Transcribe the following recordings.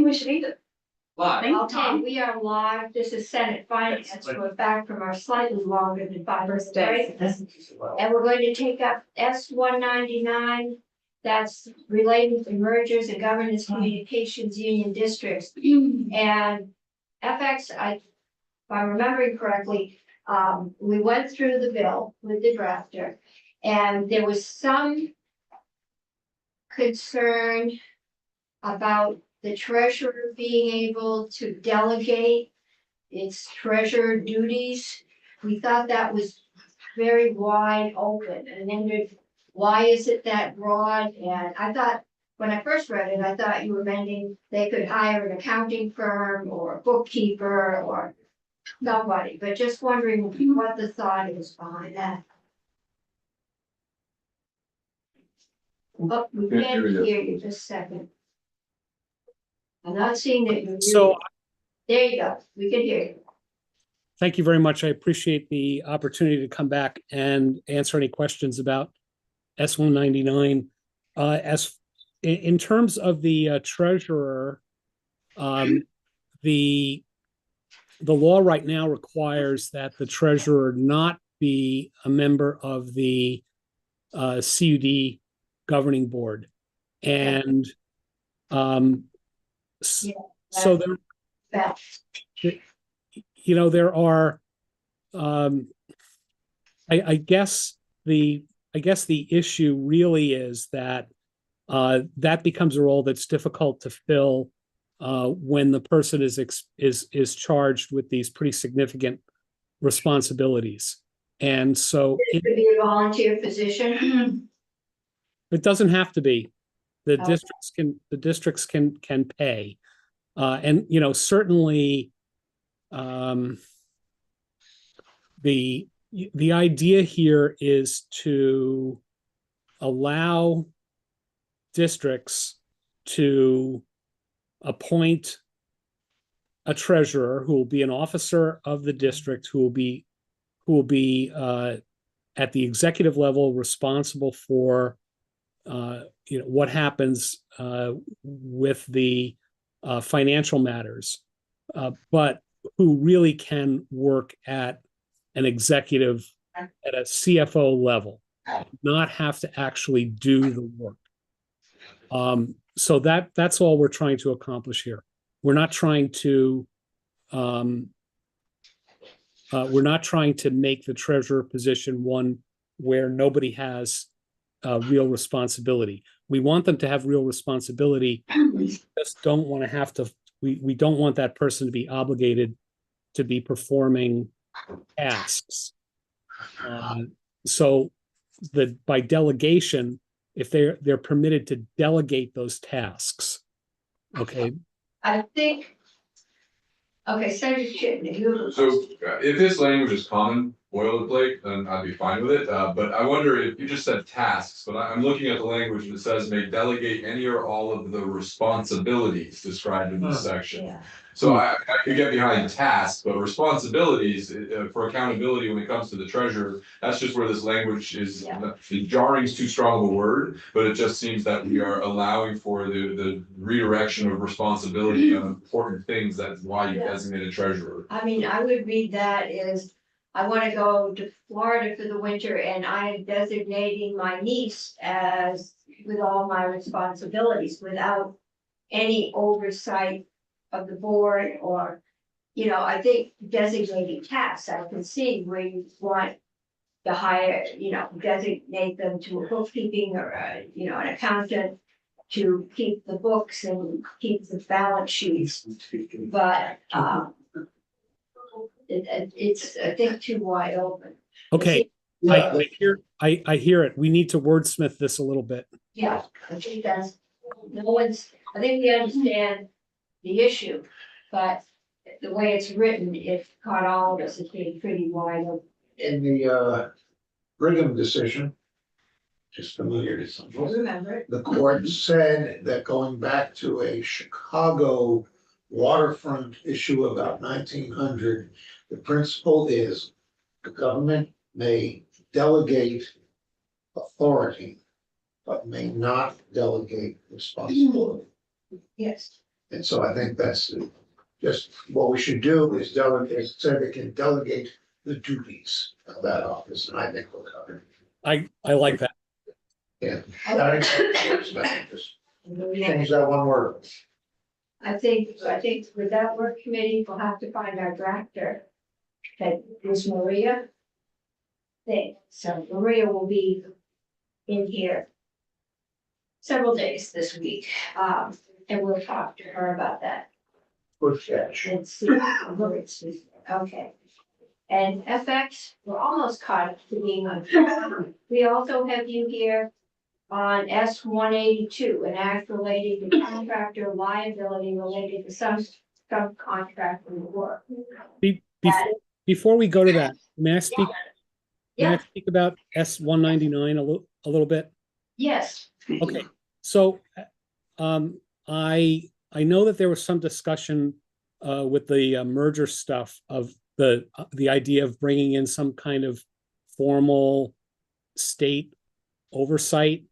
we should eat it. Live. Okay, we are live. This is Senate Finance. We're back from our slightly longer than 5 minutes break. And we're going to take up S-199. That's relating to mergers and governance communications union districts. And FX, if I'm remembering correctly, we went through the bill with the drafter. And there was some concern about the treasurer being able to delegate its treasurer duties. We thought that was very wide open and wondered, why is it that broad? And I thought, when I first read it, I thought you were meaning they could hire an accounting firm or a bookkeeper or somebody, but just wondering what the thought is behind that. Oh, we can't hear you, just a second. I'm not seeing that you're. So There you go. We can hear you. thank you very much. I appreciate the opportunity to come back and answer any questions about S-199. As in terms of the treasurer, the law right now requires that the treasurer not be a member of the CUD governing board, and so there, Beth. you know, there are, I guess the issue really is that that becomes a role that's difficult to fill when the person is charged with these pretty significant responsibilities, and so It could be a volunteer position. it doesn't have to be. The Okay. districts can pay, and you know, certainly the idea here is to allow districts to appoint a treasurer who will be an officer of the district, who will be at the executive level responsible for you know, what happens with the financial matters, but who really can work at an executive, at a CFO level, not have to actually do the work. So that's all we're trying to accomplish here. We're not trying to make the treasurer position one where nobody has real responsibility. We want them to have real responsibility. We just don't want to have to. We don't want that person to be obligated to be performing tasks. So that by delegation, if they're permitted to delegate those tasks, okay. I think. Okay, Senator Chitney, you. So if this language is common boilerplate, then I'd be fine with it. But I wonder if you just said tasks, but I'm looking at the language that says may delegate any or all of the responsibilities described in this section. Yeah. So I could get behind tasks, but responsibilities for accountability when it comes to the treasurer, that's just where this language is. Jarring is too strong of a word, but it just seems that we are allowing for the redirection of responsibility on important things. That's why you designate a treasurer. I mean, I would read that as, I want to go to Florida for the winter and I am designating my niece as with all my responsibilities without any oversight of the board or, you know, I think designating tasks, I can see where you want to hire, you know, designate them to a bookkeeping or a, you know, an accountant to keep the books and keep the balance sheets. But, it's, I think, too wide open. Okay, I hear it. We need to wordsmith this a little bit. Yeah, I think that's, I think we understand the issue, but the way it's written, it caught all of us as being pretty wide open. In the Brigham decision, just familiar to some folks, Remember it? the court said that going back to a Chicago waterfront issue about 1900, the principle is the government may delegate authority, but may not delegate responsibility. Yes. And so I think that's just what we should do is delegate, so they can delegate the duties of that office, and I think we'll cover it. I like that. Yeah. Just change that one word. I think with that work committee, we'll have to find our drafter. That is Maria. So Maria will be in here several days this week, and we'll talk to her about that. Good catch. And see where it's, okay. And FX, we're almost caught up to being on. We also have you here on S-182, an act related to contractor liability related to some subcontractor work. Be- Before we go to that, may I speak? May I Yeah, speak about S-199 a little bit? yes, Okay, so I know that there was some discussion with the merger stuff of the idea of bringing in some kind of formal state oversight.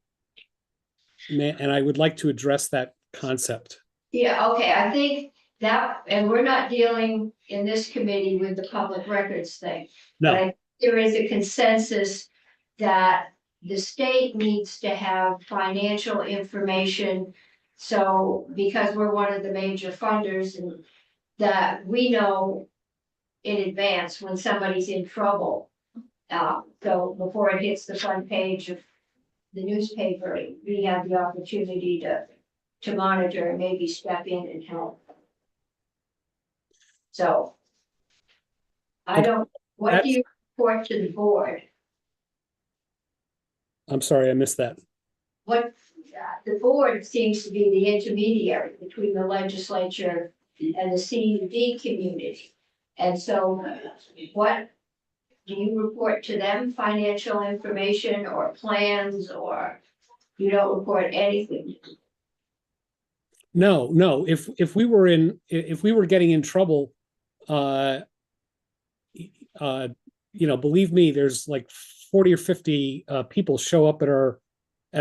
And I would like to address that concept. yeah, okay, I think that, and we're not dealing in this committee with the public records thing. But No, there is a consensus that the state needs to have financial information. So because we're one of the major funders and that we know in advance when somebody's in trouble. So before it hits the front page of the newspaper, we have the opportunity to monitor and maybe step in and help. So I don't, what do you report to the board? I'm sorry, I missed that. What, the board seems to be the intermediary between the legislature and the CUD community. And so what, do you report to them financial information or plans, or you don't report anything? No. If we were getting in trouble, believe me, there's like 40 or 50 people show up at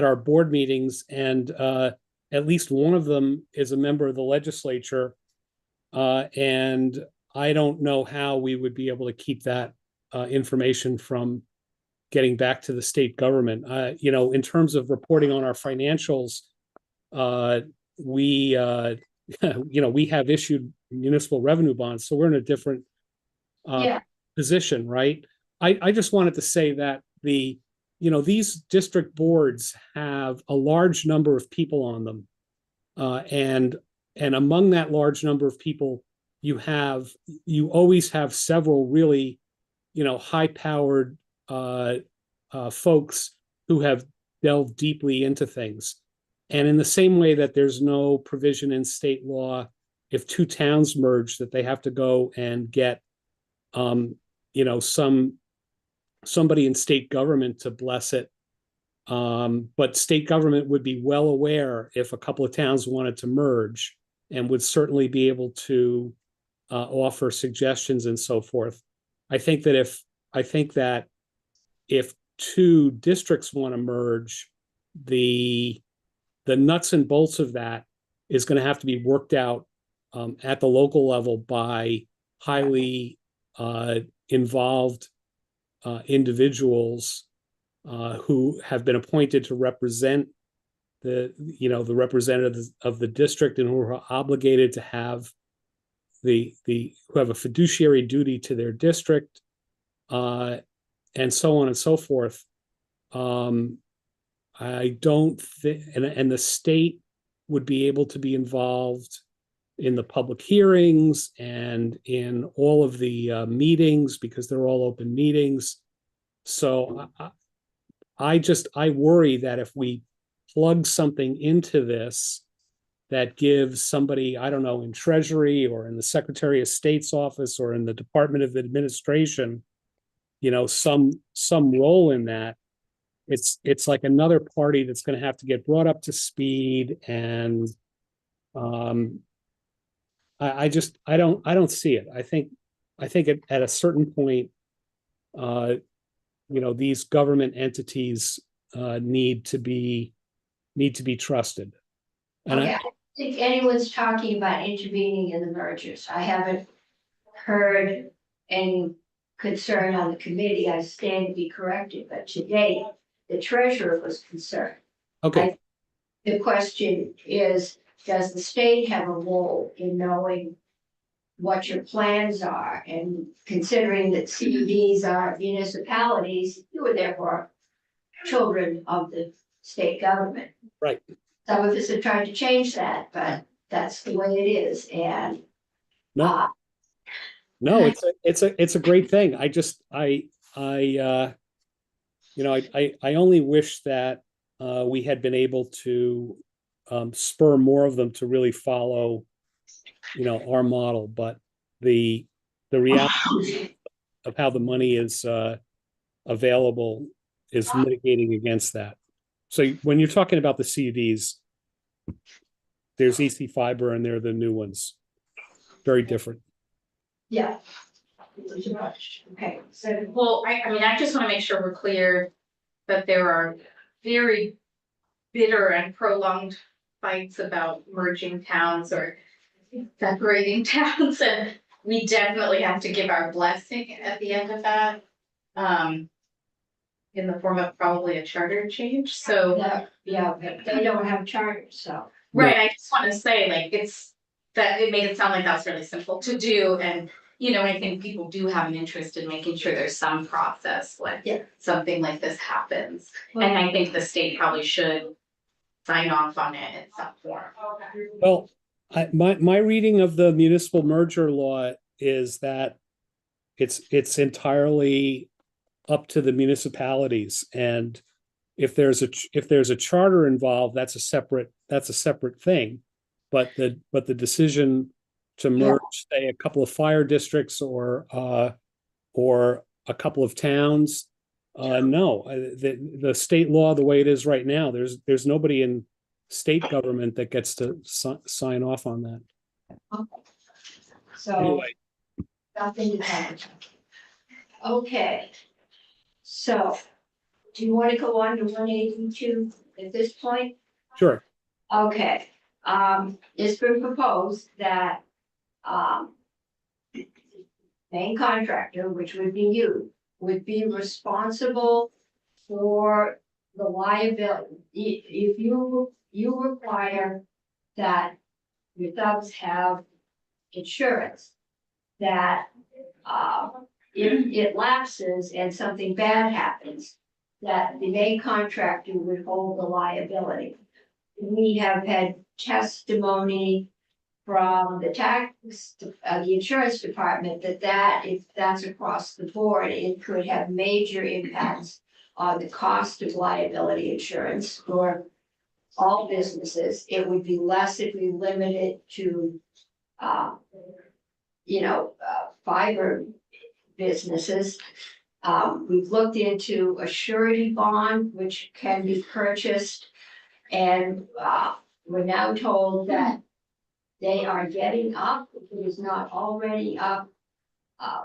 our board meetings, and at least one of them is a member of the legislature. And I don't know how we would be able to keep that information from getting back to the state government. In terms of reporting on our financials, we have issued municipal revenue bonds, so we're in a different position, right? I just wanted to say that these district boards have a large number of people on them, and among that large number of people, you always have several really, high-powered folks who have delved deeply into things. And in the same way that there's no provision in state law, if two towns merge, that they have to go and get, somebody in state government to bless it. But state government would be well aware if a couple of towns wanted to merge, and would certainly be able to offer suggestions and so forth. I think that if two districts want to merge, the nuts and bolts of that is going to have to be worked out at the local level by highly involved individuals who have been appointed to represent the representatives of the district, and who are obligated to have who have a fiduciary duty to their district, and so on and so forth. I don't think, and the state would be able to be involved in the public hearings and in all of the meetings, because they're all open meetings. So I worry that if we plug something into this that gives somebody, I don't know, in Treasury or in the Secretary of State's office or in the Department of Administration, some role in that, it's like another party that's going to have to get brought up to speed. And I don't see it. I think at a certain point, these government entities need to be trusted. And Okay. think anyone's talking about intervening in the mergers. I haven't heard any concern on the committee. I stand to be corrected, but today the treasurer was concerned. Okay, The question is, does the state have a role in knowing what your plans are? And considering that CUDs are municipalities, you are therefore children of the state government. right. Some of us have tried to change that, but that's the way it is, and No, uh, no, it's a great thing. I only wish that we had been able to spur more of them to really follow, our model, but the reality of how the money is available is mitigating against that. So when you're talking about the CUDs, there's EC Fiber and they're the new ones. Very different. yeah. Okay, so Well, I mean, I just wanna make sure we're clear that there are very bitter and prolonged fights about merging towns or separating towns, and we definitely have to give our blessing at the end of that. In the form of probably a charter change, so. yeah, but they don't have charters, so. Right, I just wanna say, like, it made it sound like that's really simple to do, and, I think people do have an interest in making sure there's some process when Yeah. something like this happens. And I think the state probably should sign off on it in some form. Well, my reading of the municipal merger law is that it's entirely up to the municipalities, and if there's a charter involved, that's a separate thing. But the decision to merge, say, a couple of fire districts or a couple of towns, no, the state law, the way it is right now, there's nobody in state government that gets to sign off on that. So, Anyway, nothing to add. Okay. So, do you want to go on to 182 at this point? sure. Okay, it's been proposed that, main contractor, which would be you, would be responsible for the liability. If you require that your subs have insurance, that, if it lapses and something bad happens, that the main contractor would hold the liability. We have had testimony from the the insurance department that if that's across the board, it could have major impacts on the cost of liability insurance for all businesses. It would be less if we limit it to, fiber businesses. We've looked into a surety bond, which can be purchased. And we're now told that they are getting up, if it is not already up, a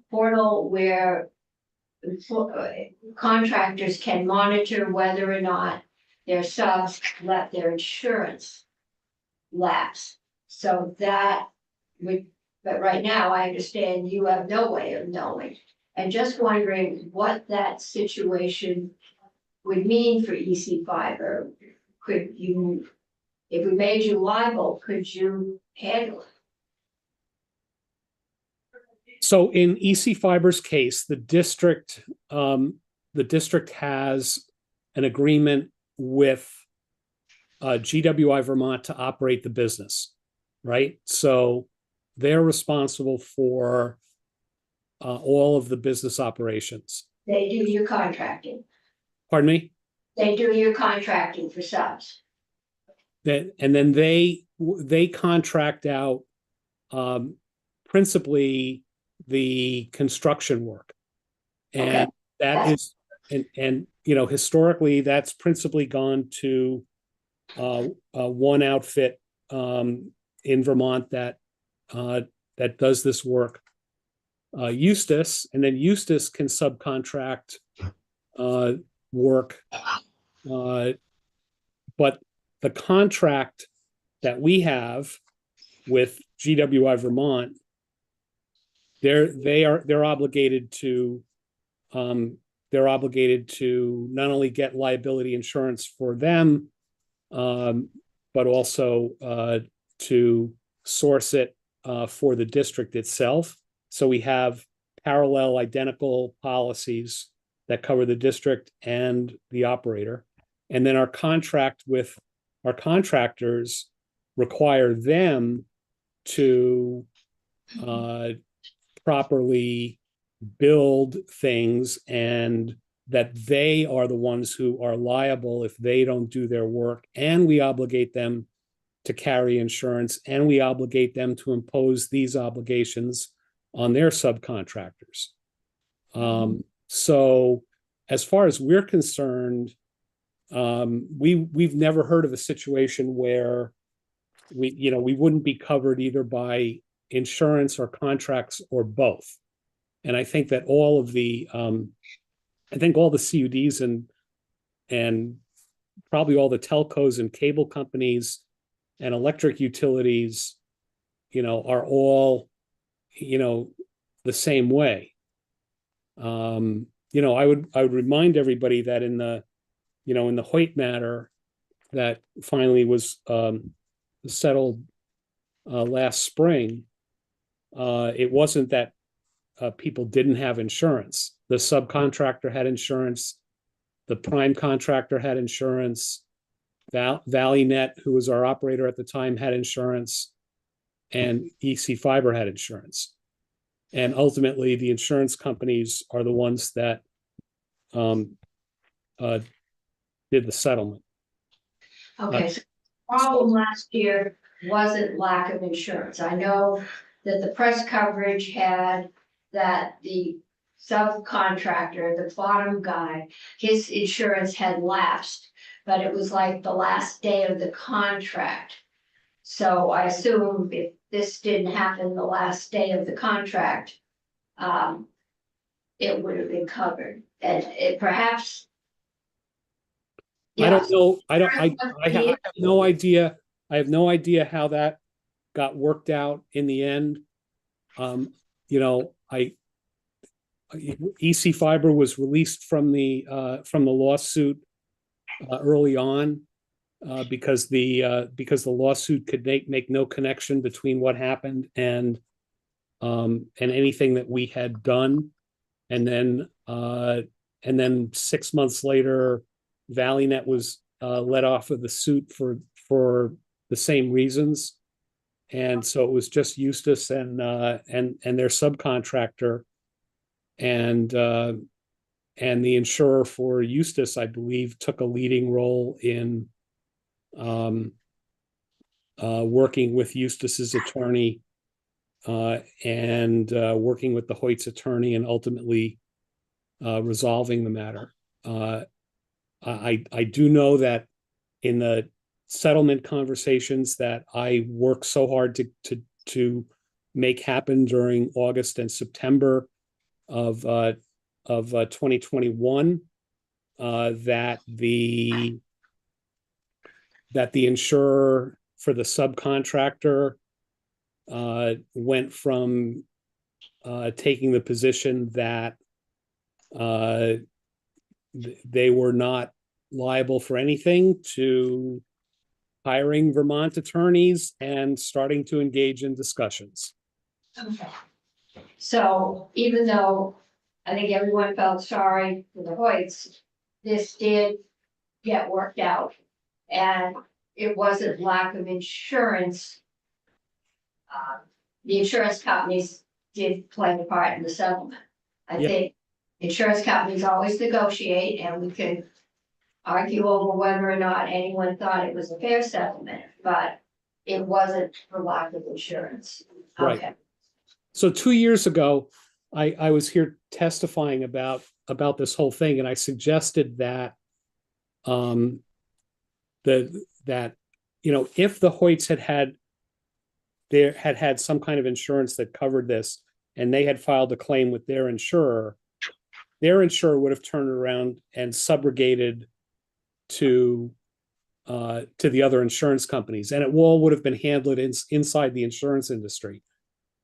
portal where contractors can monitor whether or not their subs let their insurance lapse. So that would, but right now I understand you have no way of knowing. And just wondering what that situation would mean for EC Fiber. Could you, if we made you liable, could you handle it? So in EC Fiber's case, the district has an agreement with GWI Vermont to operate the business, right? So they're responsible for all of the business operations. They do your contracting. Pardon me? They do your contracting for subs. And then they contract out principally the construction work. And Okay. that is, and historically, that's principally gone to one outfit in Vermont that does this work. Eustis, and then Eustis can subcontract work. But the contract that we have with GWI Vermont, they're obligated to not only get liability insurance for them, but also to source it for the district itself. So we have parallel identical policies that cover the district and the operator. And then our contract with our contractors require them to properly build things, and that they are the ones who are liable if they don't do their work. And we obligate them to carry insurance, and we obligate them to impose these obligations on their subcontractors. So as far as we're concerned, we've never heard of a situation where we wouldn't be covered either by insurance or contracts or both. And I think that all the CUDs and probably all the telcos and cable companies and electric utilities, are all, the same way. I would remind everybody that in the Hoyt matter that finally was settled last spring, it wasn't that people didn't have insurance. The subcontractor had insurance. The prime contractor had insurance. ValleyNet, who was our operator at the time, had insurance, and EC Fiber had insurance. And ultimately, the insurance companies are the ones that did the settlement. Okay, so the problem last year wasn't lack of insurance. I know that the press coverage had that the subcontractor, the bottom guy, his insurance had lapsed, but it was like the last day of the contract. So I assume if this didn't happen the last day of the contract, it would have been covered. And it perhaps. I don't know. I have no idea. I have no idea how that got worked out in the end. EC Fiber was released from the lawsuit early on because the lawsuit could make no connection between what happened and anything that we had done, and then 6 months later, ValleyNet was let off of the suit for the same reasons, and so it was just Eustis and their subcontractor, and the insurer for Eustis, I believe, took a leading role in working with Eustis's attorney and working with the Hoyt's attorney, and ultimately resolving the matter. I do know that in the settlement conversations that I worked so hard to make happen during August and September of 2021, that the insurer for the subcontractor went from taking the position that they were not liable for anything to hiring Vermont attorneys and starting to engage in discussions. Okay. So even though I think everyone felt sorry for the Hoyts, this did get worked out, and it wasn't lack of insurance. The insurance companies did play a part in the settlement. I think insurance companies always negotiate, and we can argue over whether or not anyone thought it was a fair settlement, but it wasn't for lack of insurance. Right. Okay. So 2 years ago, I was here testifying about this whole thing, and I suggested that if the Hoyts had some kind of insurance that covered this, and they had filed a claim with their insurer would have turned around and subrogated to to the other insurance companies, and it all would have been handled inside the insurance industry.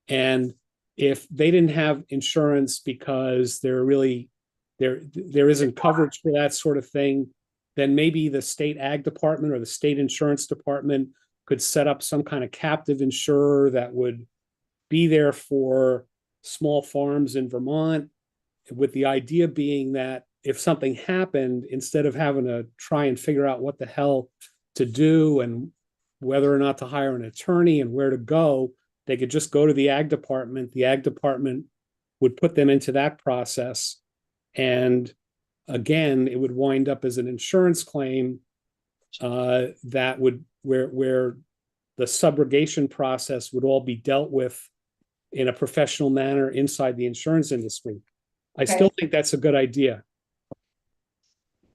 And if they didn't have insurance because there isn't coverage for that sort of thing, then maybe the state ag department or the state insurance department could set up some kind of captive insurer that would be there for small farms in Vermont, with the idea being that if something happened, instead of having to try and figure out what the hell to do and whether or not to hire an attorney and where to go, they could just go to the ag department. The ag department would put them into that process. And again, it would wind up as an insurance claim that would where the subrogation process would all be dealt with in a professional manner inside the insurance industry. I still think that's a good idea.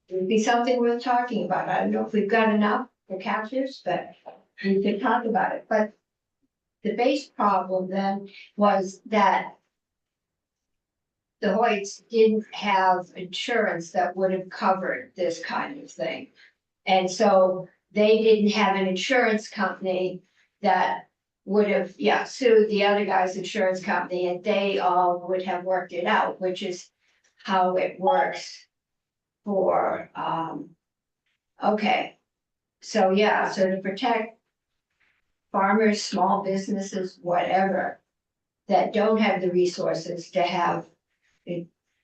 It would be something worth talking about. I don't know if we've got enough for captives, but we could talk about it. But the base problem then was that the Hoyts didn't have insurance that would have covered this kind of thing. And so they didn't have an insurance company that would have, sued the other guy's insurance company, and they all would have worked it out, which is how it works for, okay. So to protect farmers, small businesses, whatever, that don't have the resources to have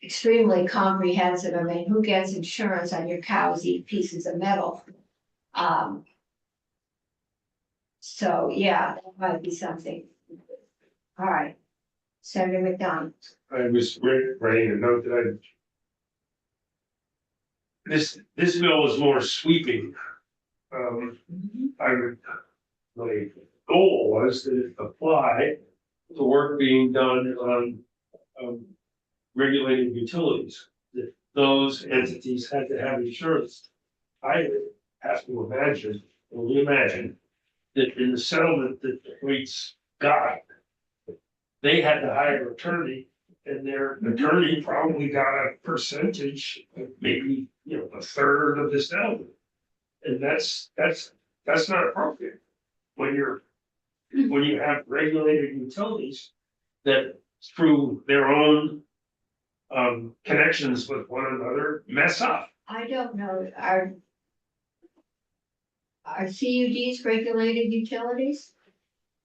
extremely comprehensive, I mean, who gets insurance on your cows eat pieces of metal? So, that might be something. All right, Senator McDonald. I was writing a note that this bill is more sweeping. My goal was that it apply the work being done on regulated utilities, that those entities had to have insurance. I have to imagine, only imagine, that in the settlement that the Hoyts got, they had to hire an attorney, and their attorney probably got a percentage, maybe, a third of the settlement. And that's not appropriate when you have regulated utilities that through their own connections with one another mess up. I don't know, are CUDs regulated utilities?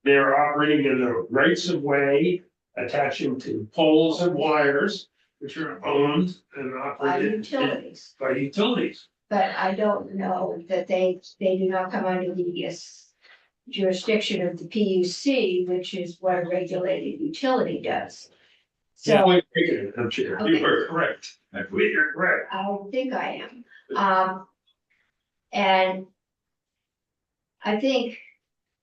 They're operating in the rights of way, attaching to poles and wires, which are owned and By operated utilities, by utilities. but I don't know that they do not come under the jurisdiction of the PUC, which is what a regulated utility does. So Point taken, I'm sure. Okay. You are correct. I believe you're correct. I think I am. And I think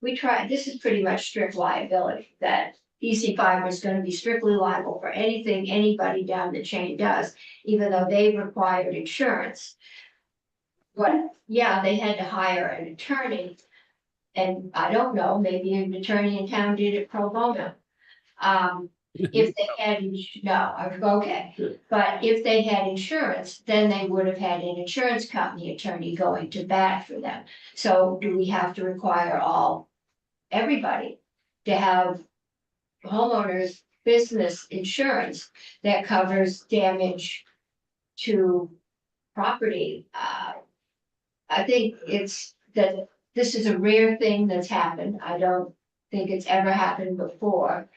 this is pretty much strict liability, that EC5 is gonna be strictly liable for anything anybody down the chain does, even though they've required insurance. But, they had to hire an attorney, and I don't know, maybe an attorney in town did it pro bono. If they had, but if they had insurance, then they would have had an insurance company attorney going to bat for them. So do we have to require everybody to have homeowners business insurance that covers damage to property? I think this is a rare thing that's happened. I don't think it's ever happened before.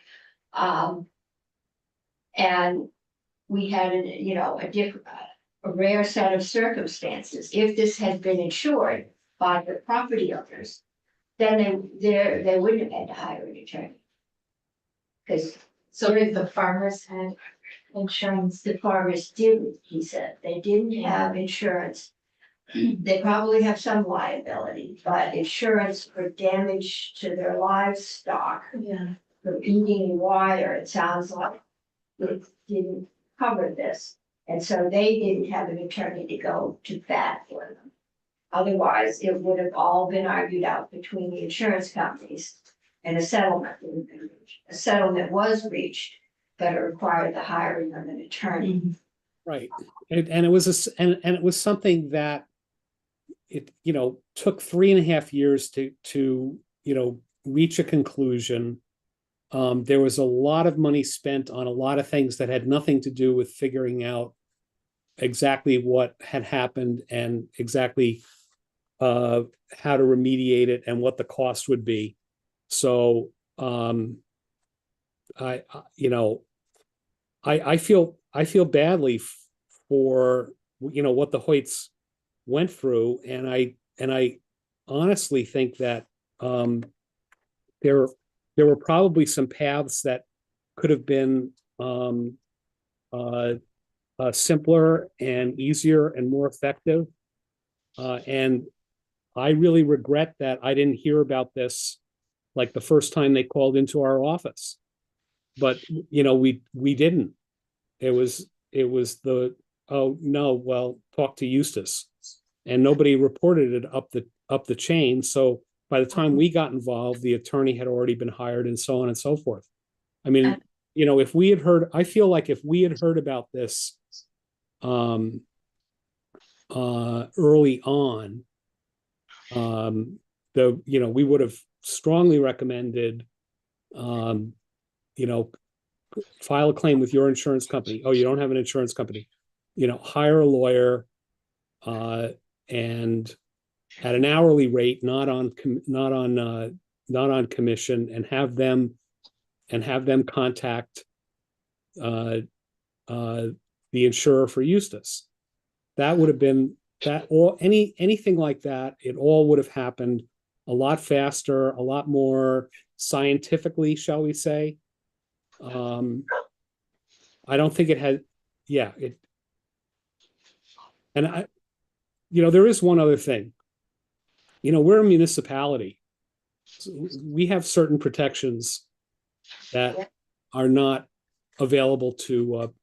And we had a rare set of circumstances. If this had been insured by the property owners, then they wouldn't have had to hire an attorney. Because So if the farmers had insurance, the farmers didn't, he said, they didn't have insurance. They probably have some liability, but insurance for damage to their livestock from eating wire, it sounds like it didn't cover this. And so they didn't have an attorney to go to bat for them. Otherwise, it would have all been argued out between the insurance companies, and a settlement would have been reached. A settlement was reached, but it required the hiring of an attorney. Right. And it was and it was something that it, took 3.5 years to, reach a conclusion. There was a lot of money spent on a lot of things that had nothing to do with figuring out exactly what had happened and exactly how to remediate it and what the cost would be. So I feel badly for what the Hoyts went through, and I honestly think that there were probably some paths that could have been simpler and easier and more effective. And I really regret that I didn't hear about this like the first time they called into our office. But we didn't. It was the, oh no, well, talk to Eustace, and nobody reported it up the chain. So by the time we got involved, the attorney had already been hired, and so on and so forth. I mean, if we had heard, I feel like if we had heard about this early on, we would have strongly recommended, file a claim with your insurance company. Oh, you don't have an insurance company, hire a lawyer, and at an hourly rate, not on commission, and have them contact the insurer for Eustace. That would have been that, or anything like that. It all would have happened a lot faster, a lot more scientifically, shall we say. I don't think it had, and there is one other thing. We're a municipality. So we have certain protections that are not available to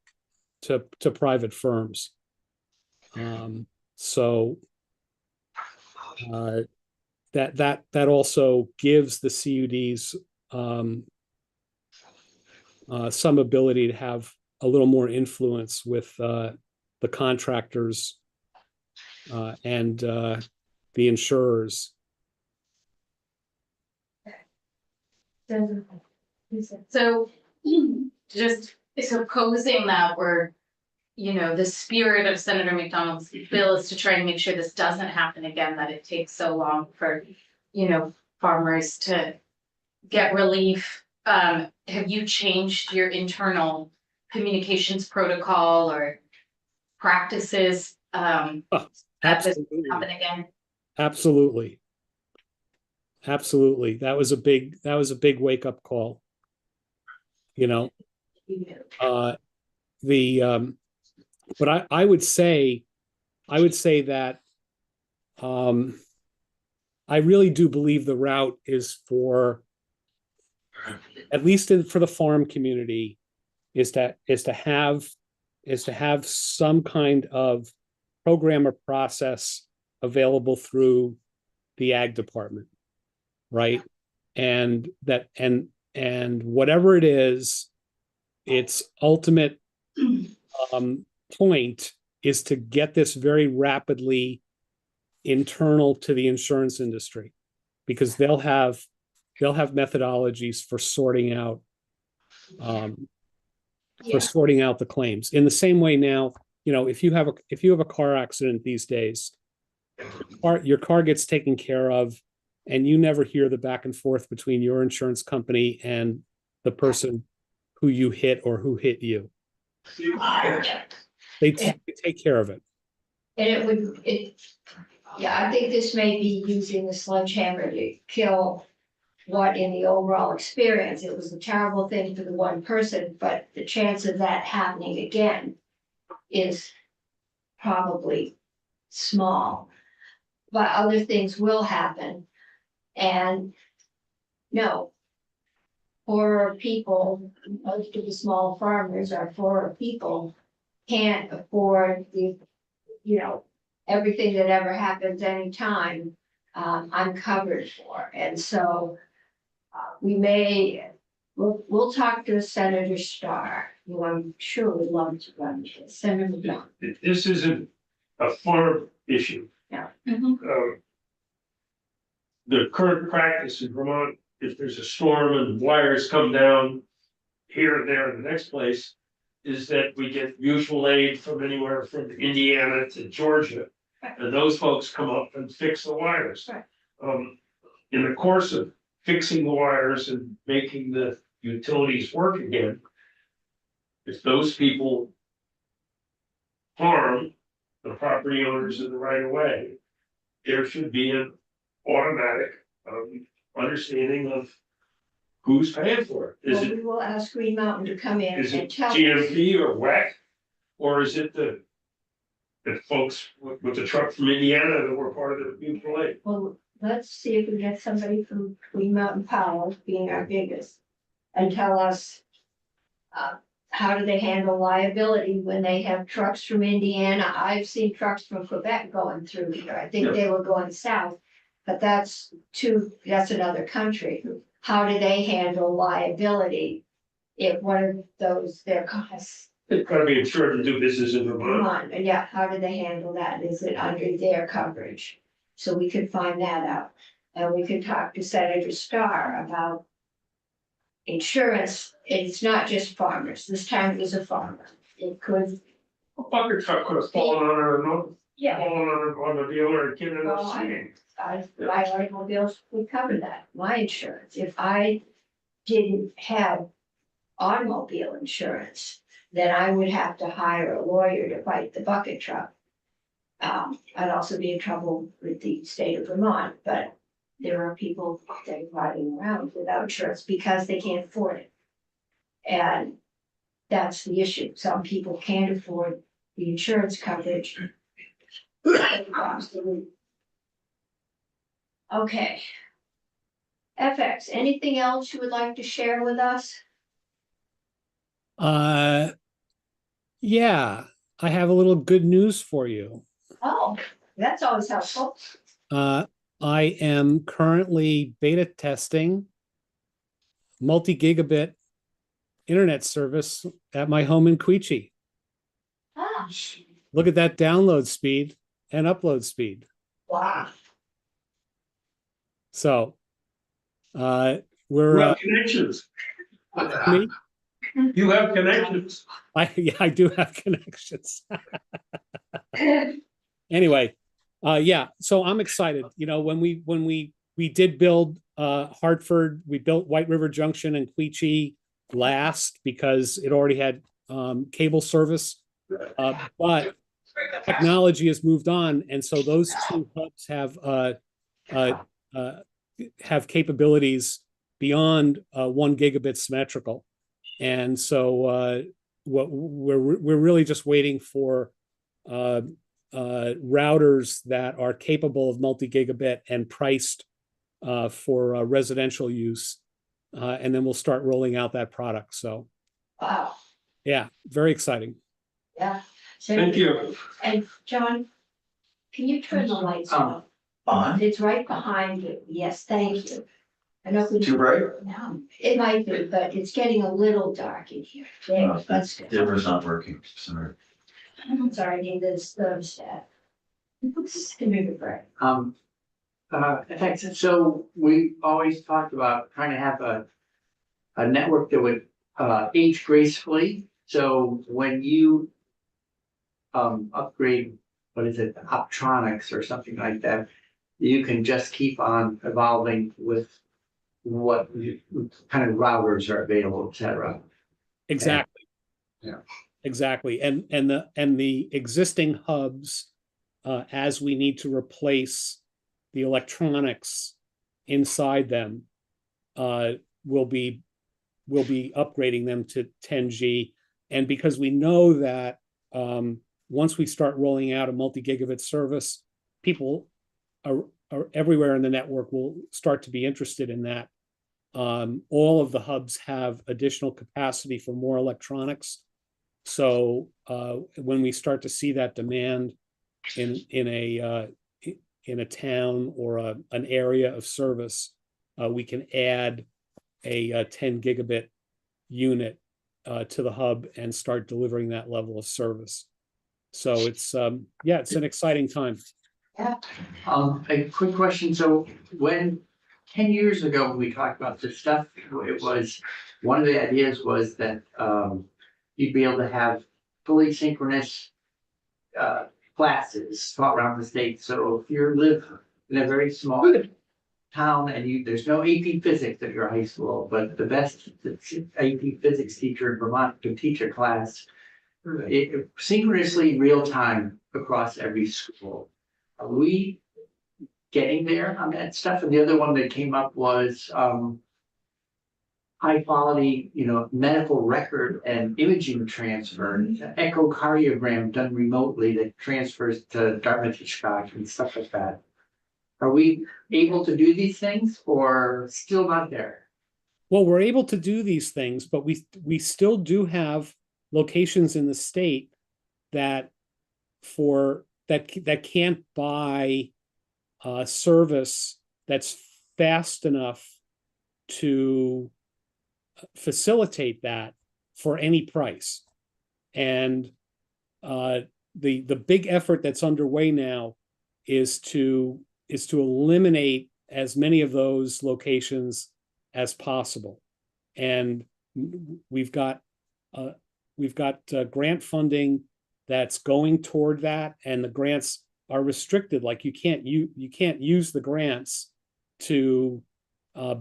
private firms. So that also gives the CUDs some ability to have a little more influence with the contractors and the insurers. So just supposing that we're, the spirit of Senator McDonald's bill is to try and make sure this doesn't happen again, that it takes so long for, farmers to get relief. Have you changed your internal communications protocol or practices? That this Absolutely. happen again? Absolutely. That was a big wake-up call. But I would say that I really do believe the route is for, at least for the farm community, is to have some kind of program or process available through the ag department, right? And whatever it is, its ultimate point is to get this very rapidly internal to the insurance industry, because they'll have methodologies for sorting out the claims. In the same way now, if you have a car accident these days, your car gets taken care of, and you never hear the back and forth between your insurance company and the person who you hit or who hit you. They take care of it. And I think this may be using the sledgehammer to kill what, in the overall experience, it was a terrible thing for the one person, but the chance of that happening again is probably small. But other things will happen. And no, poorer people, most of the small farmers are poorer people, can't afford the, everything that ever happens anytime, I'm covered for. And so we'll talk to Senator Starr, who I'm sure would love to run this. Senator Brown. This isn't a farm issue. The current practice in Vermont, if there's a storm and wires come down here and there in the next place, is that we get mutual aid from anywhere from Indiana to Georgia. And those folks come up and fix the wires. Right. In the course of fixing the wires and making the utilities work again, if those people harm the property owners in the right of way, there should be an automatic understanding of who's paying for it. Is Well, it, we will ask Green Mountain to come in is and it tell us. GMP or WEC? Or is it the folks with the truck from Indiana that were part of the mutual aid? Well, let's see if we get somebody from Green Mountain Power, being our biggest, and tell us how do they handle liability when they have trucks from Indiana? I've seen trucks from Quebec going through here. I think they were going south. But that's another country. How do they handle liability if one of those, their costs? It's gotta be insured to do business in Vermont. And yeah, how do they handle that? Is it under their coverage? So we could find that out. And we could talk to Senator Starr about insurance. It's not just farmers. This time it was a farmer. It could, A bucket truck could have fallen on her, yeah. fallen on the dealer and kid in Well, the seeing. My automobiles would cover that, my insurance. If I didn't have automobile insurance, then I would have to hire a lawyer to fight the bucket truck. I'd also be in trouble with the state of Vermont, but there are people that are riding around without insurance because they can't afford it. And that's the issue. Some people can't afford the insurance coverage. Okay. FX, anything else you would like to share with us? Yeah, I have a little good news for you. Oh, that's always helpful. I am currently beta testing multi-gigabit internet service at my home in Quechee. Ah, Look at that download speed and upload speed. wow. So, You we're, have connections. me? You have connections. I do have connections. Anyway, yeah, so I'm excited. You know, when we did build Hartford, we built White River Junction and Quechee last because it already had cable service. But technology has moved on, and so those two hubs have capabilities beyond 1 gigabit symmetrical. And so what we're really just waiting for routers that are capable of multi-gigabit and priced for residential use. And then we'll start rolling out that product. So Wow, yeah, very exciting. yeah. So- Thank you. And John, can you turn the lights on? On? It's right behind you. Yes, thank you. I know. we- Too bright? No, it might be, but it's getting a little dark in here. There, that's good. Dimmer's not working, sorry. I'm sorry, I need this thermostat. Give me a break. Thanks. So we always talked about trying to have a network that would age gracefully. So when you upgrade, what is it, Optronics or something like that, you can just keep on evolving with what kind of routers are available, et cetera. Exactly. Yeah. Exactly. And the existing hubs, as we need to replace the electronics inside them, we'll be upgrading them to 10G. And because we know that once we start rolling out a multi-gigabit service, people are everywhere in the network will start to be interested in that. All of the hubs have additional capacity for more electronics. So when we start to see that demand in a town or an area of service, we can add a 10 gigabit unit to the hub and start delivering that level of service. So it's yeah, it's an exciting time. A quick question, so when, 10 years ago, when we talked about this stuff, it was, one of the ideas was that, you'd be able to have fully synchronous, classes taught around the state, so if you live in a very small town and there's no AP Physics at your high school, but the best AP Physics teacher in Vermont could teach a class synchronously real time across every school. Are we getting there on that stuff? And the other one that came up was high quality, medical record and imaging transfer, echocardiogram done remotely that transfers to Dartmouth Hitchcock and stuff like that. Are we able to do these things or still not there? Well, we're able to do these things, but we still do have locations in the state that that can't buy a service that's fast enough to facilitate that for any price. And the big effort that's underway now is to eliminate as many of those locations as possible. And we've got grant funding that's going toward that, and the grants are restricted. Like you can't use the grants to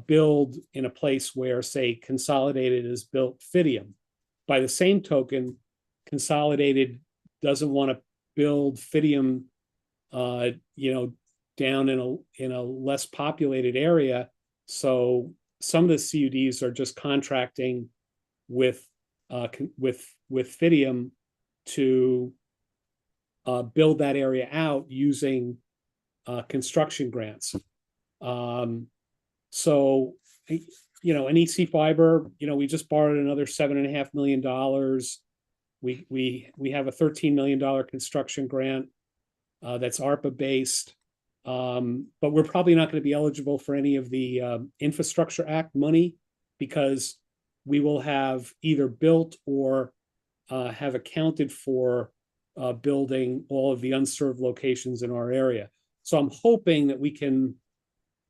build in a place where, say, Consolidated has built Fidium. By the same token, Consolidated doesn't want to build Fidium, down in a less populated area. So some of the CUDs are just contracting with Fidium to build that area out using construction grants. So, an EC Fiber, we just borrowed another $7.5 million. We have a $13 million construction grant that's ARPA based. But we're probably not going to be eligible for any of the Infrastructure Act money because we will have either built or have accounted for building all of the unserved locations in our area. So I'm hoping that we can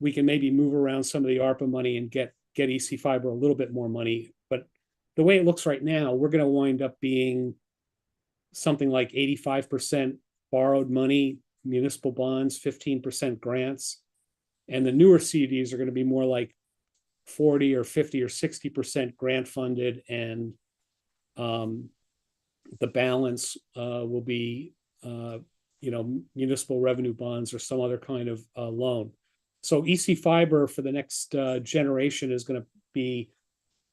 maybe move around some of the ARPA money and get EC Fiber a little bit more money. But the way it looks right now, we're going to wind up being something like 85% borrowed money, municipal bonds, 15% grants. And the newer CDs are going to be more like 40 or 50 or 60% grant funded, and the balance will be municipal revenue bonds or some other kind of loan. So EC Fiber for the next generation is going to be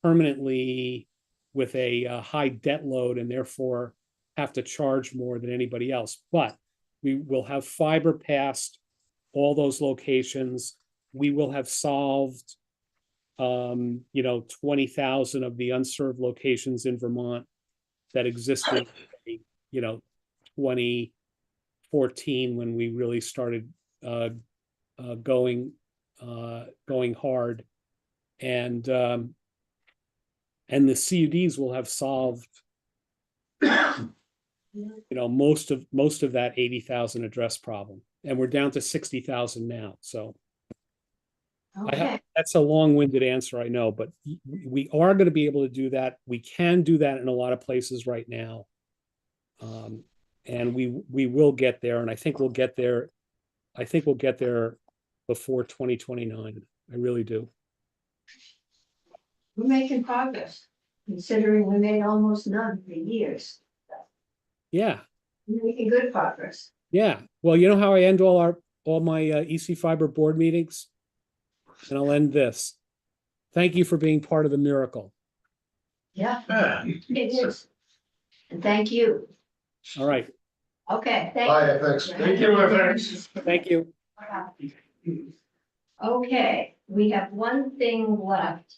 permanently with a high debt load and therefore have to charge more than anybody else. But we will have fiber past all those locations. We will have solved 20,000 of the unserved locations in Vermont that existed, 2014 when we really started going hard, and the CUDs will have solved most of that 80,000 address problem, and we're down to 60,000 now. So Okay, that's a long-winded answer, I know, but we are going to be able to do that. We can do that in a lot of places right now. And we will get there, and I think we'll get there. I think we'll get there before 2029. I really do. we're making progress, considering we made almost none for years. Yeah. We're making good progress. Yeah. Well, you know how I end all my EC Fiber board meetings? And I'll end this. Thank you for being part of the miracle. Yeah, it is. And thank you. All right. Okay, Bye, thanks. Thank you, FX. Thank you. Okay, we have one thing left.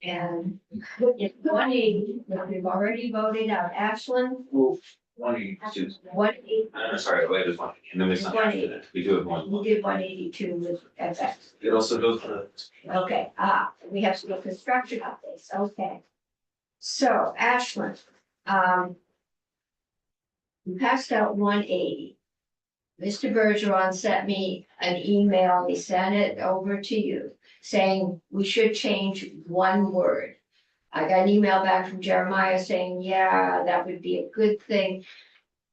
And it's 180 that we've already voted out. Ashland, 182. 180, Sorry, wait, there's one, and then there's something after that. We do have one. we did 182 with FX. It also goes for Okay, we have some construction updates, okay. So Ashland, we passed out 180. Mr. Bergeron sent me an email, he sent it over to you, saying we should change one word. I got an email back from Jeremiah saying, yeah, that would be a good thing.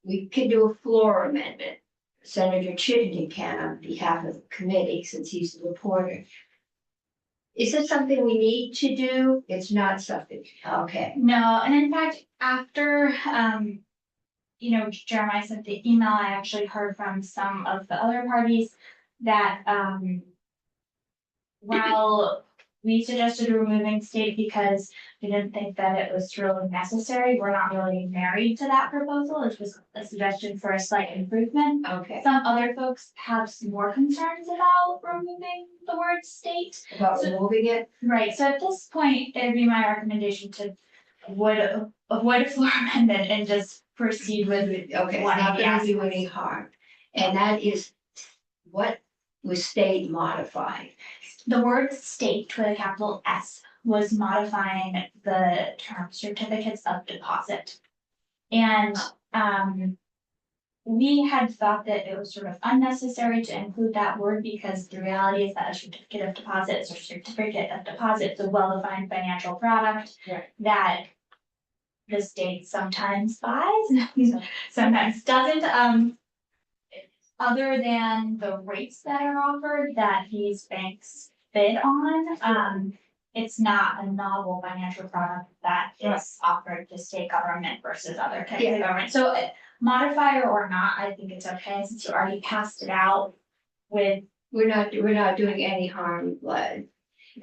We could do a floor amendment. Senator Chittenden can on behalf of the committee, since he's the reporter. Is it something we need to do? It's not something, okay. No, and in fact, after, Jeremiah sent the email, I actually heard from some of the other parties that, while we suggested removing state because we didn't think that it was really necessary, we're not really married to that proposal. It's just a suggestion for a slight improvement. Okay, Some other folks have some more concerns about removing the word state. about removing it, Right, so at this point, it'd be my recommendation to avoid a floor amendment and just proceed with. okay, it's one not of the gonna do aspects. any harm. And that is what was state modified. The word state with a capital S was modifying the term certificates of deposit. And, we had thought that it was sort of unnecessary to include that word because the reality is that a certificate of deposit is a certificate of deposit, it's a well-defined financial product Right. that the state sometimes buys, sometimes doesn't. Other than the rates that are offered that these banks bid on, it's not a novel financial product that is offered to state government versus other types of government. So modifier or not, I think it's okay since you already passed it out with. We're not doing any harm, but,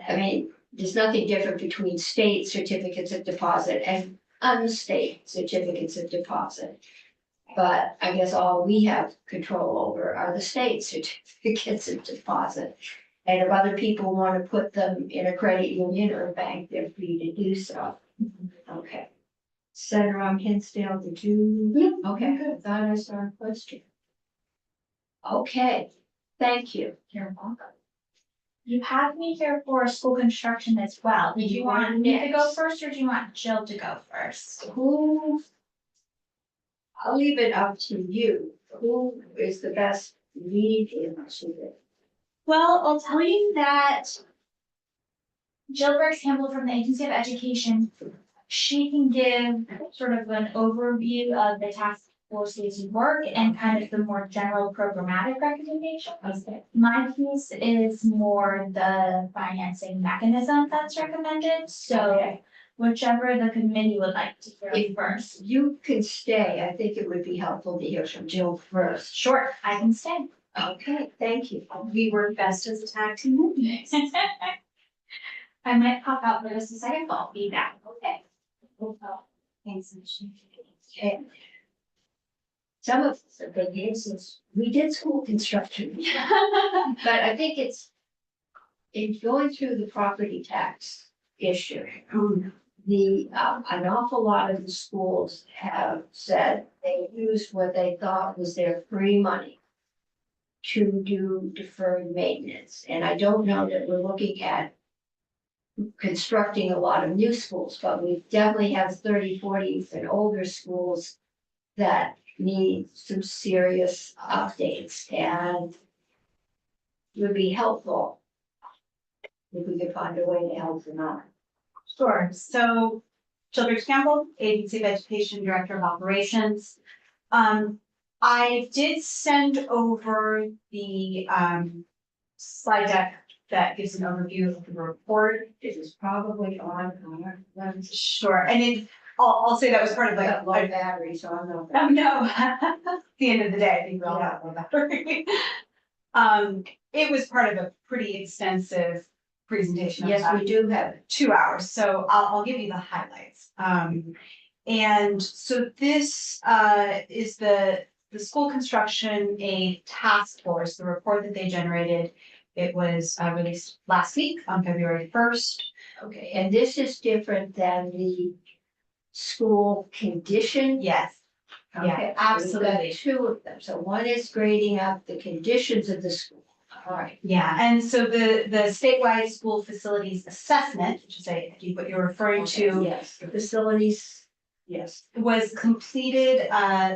I mean, there's nothing different between state certificates of deposit and unstate certificates of deposit. But I guess all we have control over are the state certificates of deposit. And if other people want to put them in a credit union or a bank, they're free to do so. Okay. Senator Hinsdale, did you? Okay, good. Thought I saw a question. Okay, thank you. You're welcome. You have me here for school construction as well. Did you want me to go Next. first or do you want Jill to go first? Who? I'll leave it up to you. Who is the best lead in to it? Well, I'll tell you that Jill Brooks Campbell from the Agency of Education, she can give sort of an overview of the task force's work and kind of the more general programmatic recommendations. Okay. My piece is more the financing mechanism that's recommended, so Okay. whichever the committee would like to hear If first. you can stay, I think it would be helpful to hear from Jill first. Sure, I can stay. Okay, thank you. We work best as a tag team. I might pop out for just a second, but I'll be back. Okay. Thanks. Okay. Some of the big is we did school construction, but I think it's in going through the property tax issue. An awful lot of the schools have said they used what they thought was their free money to do deferred maintenance. And I don't know that we're looking at constructing a lot of new schools, but we definitely have 30, 40 and older schools that need some serious updates and would be helpful if we could find a way to help them out. Sure, so Jill Brooks Campbell, Agency of Education Director of Operations. I did send over the slide deck that gives an overview of the report. It is probably on our, Sure, and I'll say that was part of I got low like, battery, so I'm not. oh no, at the end of the day, I think we all have one battery. It was part of a pretty extensive presentation. of Yes, about we do have it. 2 hours, so I'll give you the highlights. And so this is the school construction aid task force, the report that they generated. It was released last week on February 1st. Okay, and this is different than the school condition? Yes, Okay, yeah, so we've absolutely. got two of them. So one is grading up the conditions of the school. All right. Yeah, and so the statewide school facilities assessment, which is I think what you're referring to, Yes, the facilities, yes. was completed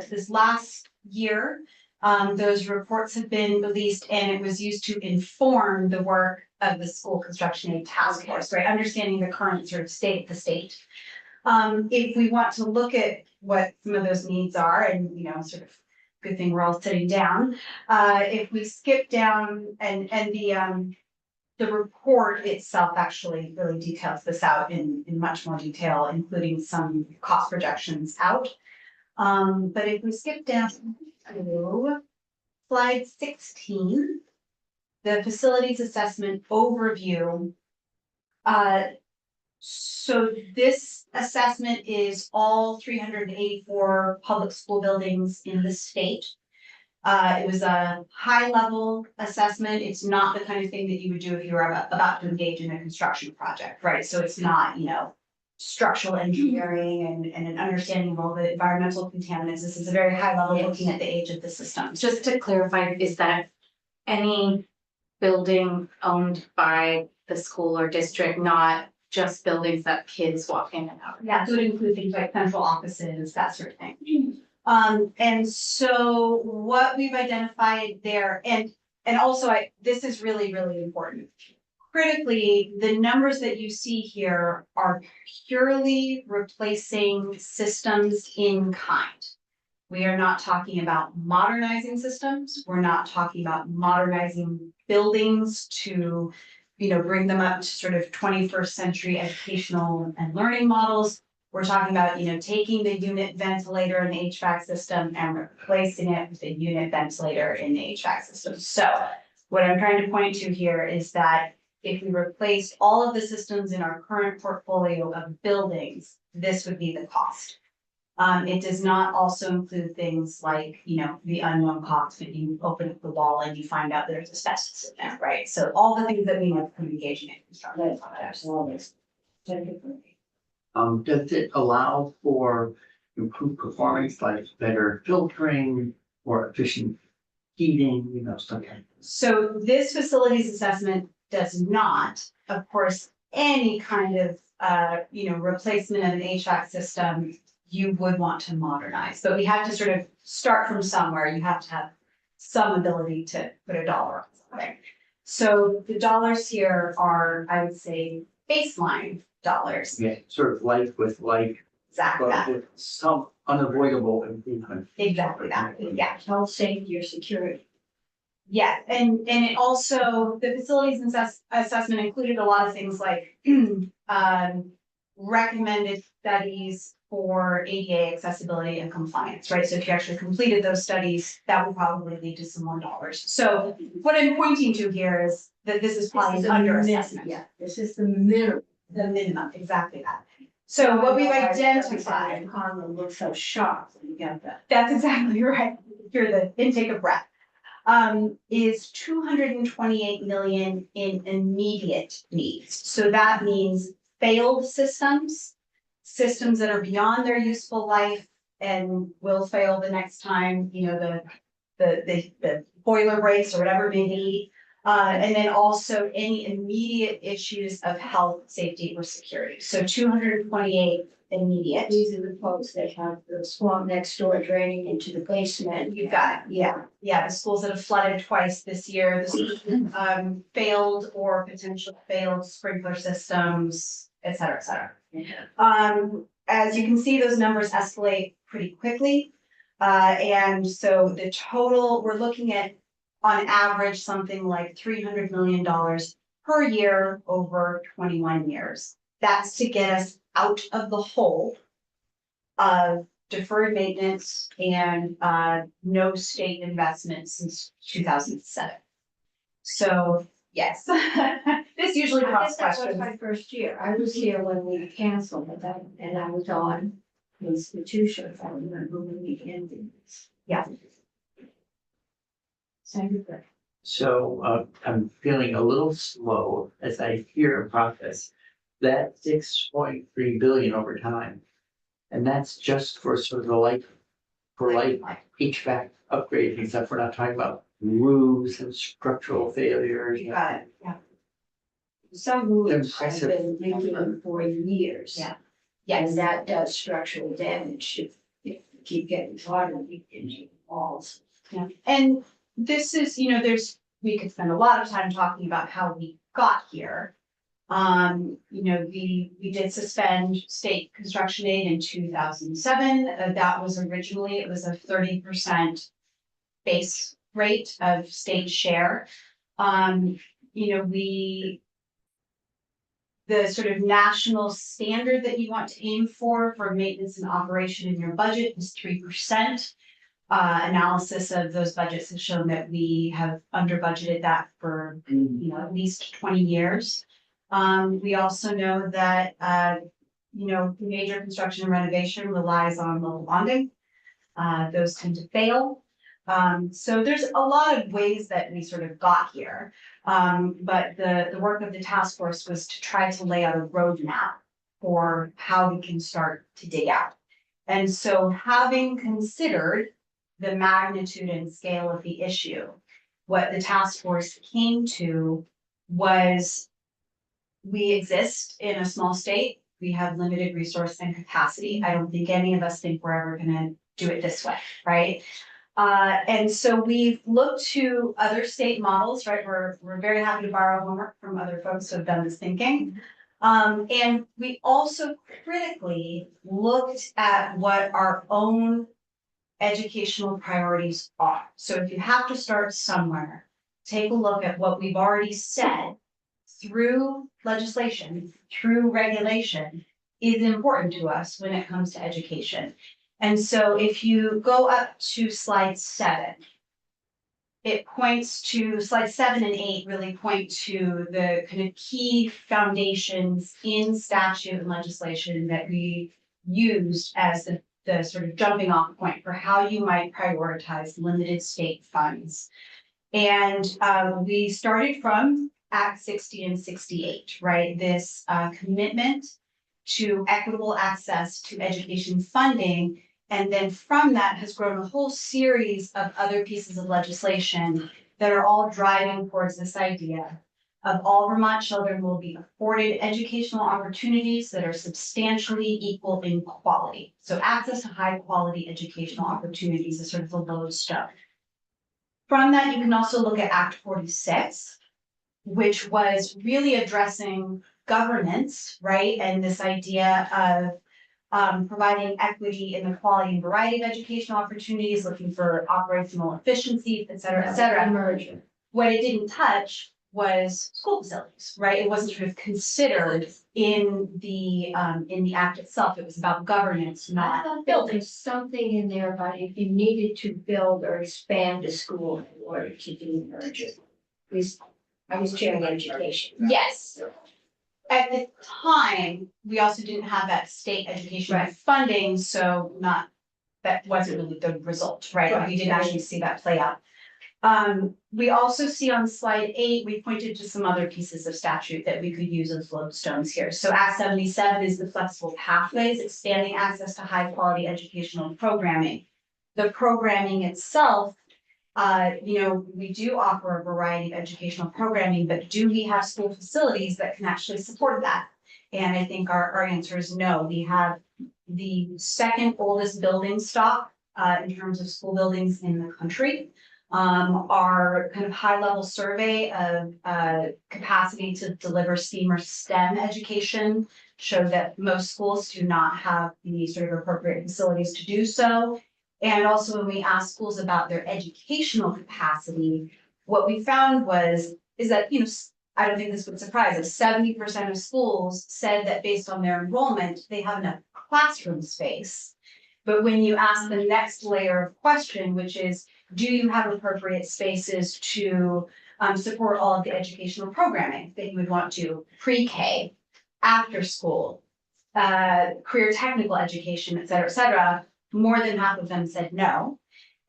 this last year. Those reports have been released and it was used to inform the work of the school construction aid task force, right? Understanding the current sort of state of the state. If we want to look at what some of those needs are and, you know, sort of good thing we're all sitting down. If we skip down and the report itself actually really details this out in much more detail, including some cost projections out. But if we skip down to slide 16, the facilities assessment overview. So this assessment is all 384 public school buildings in the state. It was a high level assessment. It's not the kind of thing that you would do if you were about to engage in a construction project, right? So it's not, you know, structural engineering and an understanding of all the environmental contaminants. This is a very high level looking at the age of the system. Just to clarify, is that any building owned by the school or district, not just buildings that kids walk in and out? That would include things like central offices, that sort of thing. And so what we've identified there, and also this is really, really important. Critically, the numbers that you see here are purely replacing systems in kind. We are not talking about modernizing systems. We're not talking about modernizing buildings to, you know, bring them up to sort of 21st century educational and learning models. We're talking about, you know, taking the unit ventilator in the HVAC system and replacing it with a unit ventilator in the HVAC system. So what I'm trying to point to here is that if we replace all of the systems in our current portfolio of buildings, this would be the cost. It does not also include things like, you know, the unknown cost when you open up the wall and you find out there's asbestos in there, right? So all the things that we know from engaging in construction projects. Does it allow for improved performance, like better filtering or efficient heating, you know, stuff like that? So this facilities assessment does not, of course, any kind of, you know, replacement of an HVAC system you would want to modernize. But we have to sort of start from somewhere. You have to have some ability to put a dollar on something. So the dollars here are, I would say, baseline dollars. Yeah, sort of like with like, Exactly but that. with some unavoidable improvement. Exactly that. Yeah. Health, safety, or security. Yeah, and it also, the facilities assessment included a lot of things like recommended studies for ADA accessibility and compliance, right? So if you actually completed those studies, that would probably lead to some more dollars. So what I'm pointing to here is that this is probably under assessment. Yeah, this is the minimum. The minimum, exactly that. So what we've identified. Conlon looks so sharp when you get that. That's exactly right. Hear the intake of breath. Is 228 million in immediate needs. So that means failed systems, systems that are beyond their useful life and will fail the next time, you know, the boiler breaks or whatever it may be. And then also any immediate issues of health, safety, or security. So 228 immediate. These are the folks that have the swamp next door draining into the basement. You got it, yeah, yeah, the schools that have flooded twice this year, the schools, failed or potentially failed sprinkler systems, et cetera, et cetera. As you can see, those numbers escalate pretty quickly. And so the total, we're looking at on average, something like $300 million per year over 21 years. That's to get us out of the hole of deferred maintenance and no state investment since 2007. So yes, this usually costs That was questions. my first year. I was here when we canceled it, and I was on institution. I remember when we ended this. Yeah. Senator. So I'm feeling a little slow as I hear about this. That 6.3 billion over time. And that's just for sort of the like, for like HVAC upgrades and stuff. We're not talking about roofs and structural failures. You got it, yeah. Some roofs have Impressive. been leaking for years. Yeah. And Yes, that does structural damage if you keep getting water leaked into walls. Yeah, and this is, we could spend a lot of time talking about how we got here. We did suspend state construction aid in 2007. That was originally, it was a 30% base rate of state share. The sort of national standard that you want to aim for maintenance and operation in your budget is 3%. Analysis of those budgets has shown that we have under budgeted that for, at least 20 years. We also know that, major construction and renovation relies on local bonding. Those tend to fail. So there's a lot of ways that we sort of got here. But the work of the task force was to try to lay out a roadmap for how we can start to dig out. And so having considered the magnitude and scale of the issue, what the task force came to was we exist in a small state. We have limited resource and capacity. I don't think any of us think we're ever gonna do it this way, right? And so we've looked to other state models, right? We're very happy to borrow homework from other folks who have done this thinking. And we also critically looked at what our own educational priorities are. So if you have to start somewhere, take a look at what we've already said through legislation, through regulation, is important to us when it comes to education. And so if you go up to slide 7, it points to slide 7 and 8 really point to the kind of key foundations in statute and legislation that we used as the sort of jumping off point for how you might prioritize limited state funds. And we started from Act 60 and 68, right? This commitment to equitable access to education funding. And then from that has grown a whole series of other pieces of legislation that are all driving towards this idea of all Vermont children will be afforded educational opportunities that are substantially equal in quality. So access to high quality educational opportunities is sort of the lodestone. From that, you can also look at Act 46, which was really addressing governance, right? And this idea of providing equity in the quality and variety of educational opportunities, looking for operational efficiency, et cetera, et cetera. Merger. What it didn't touch was school facilities, right? It wasn't sort of considered in the act itself. It was about governance, I not thought there was something in there about if you needed to build or expand a school in order to do the merger. I was chairing education. Yes. At the time, we also didn't have that state education Right. funding, so that wasn't really the result, right? Right. We didn't actually see that play out. We also see on slide 8, we pointed to some other pieces of statute that we could use as lodestones here. So Act 77 is the flexible pathways, expanding access to high quality educational programming. The programming itself, we do offer a variety of educational programming, but do we have school facilities that can actually support that? And I think our answer is no. We have the second oldest building stock in terms of school buildings in the country. Our kind of high level survey of capacity to deliver STEAM or STEM education showed that most schools do not have the sort of appropriate facilities to do so. And also when we asked schools about their educational capacity, what we found is that, I don't think this would surprise us, 70% of schools said that based on their enrollment, they have enough classroom space. But when you ask the next layer of question, which is, do you have appropriate spaces to support all of the educational programming that you would want to pre-K, after school, career technical education, et cetera, more than half of them said no.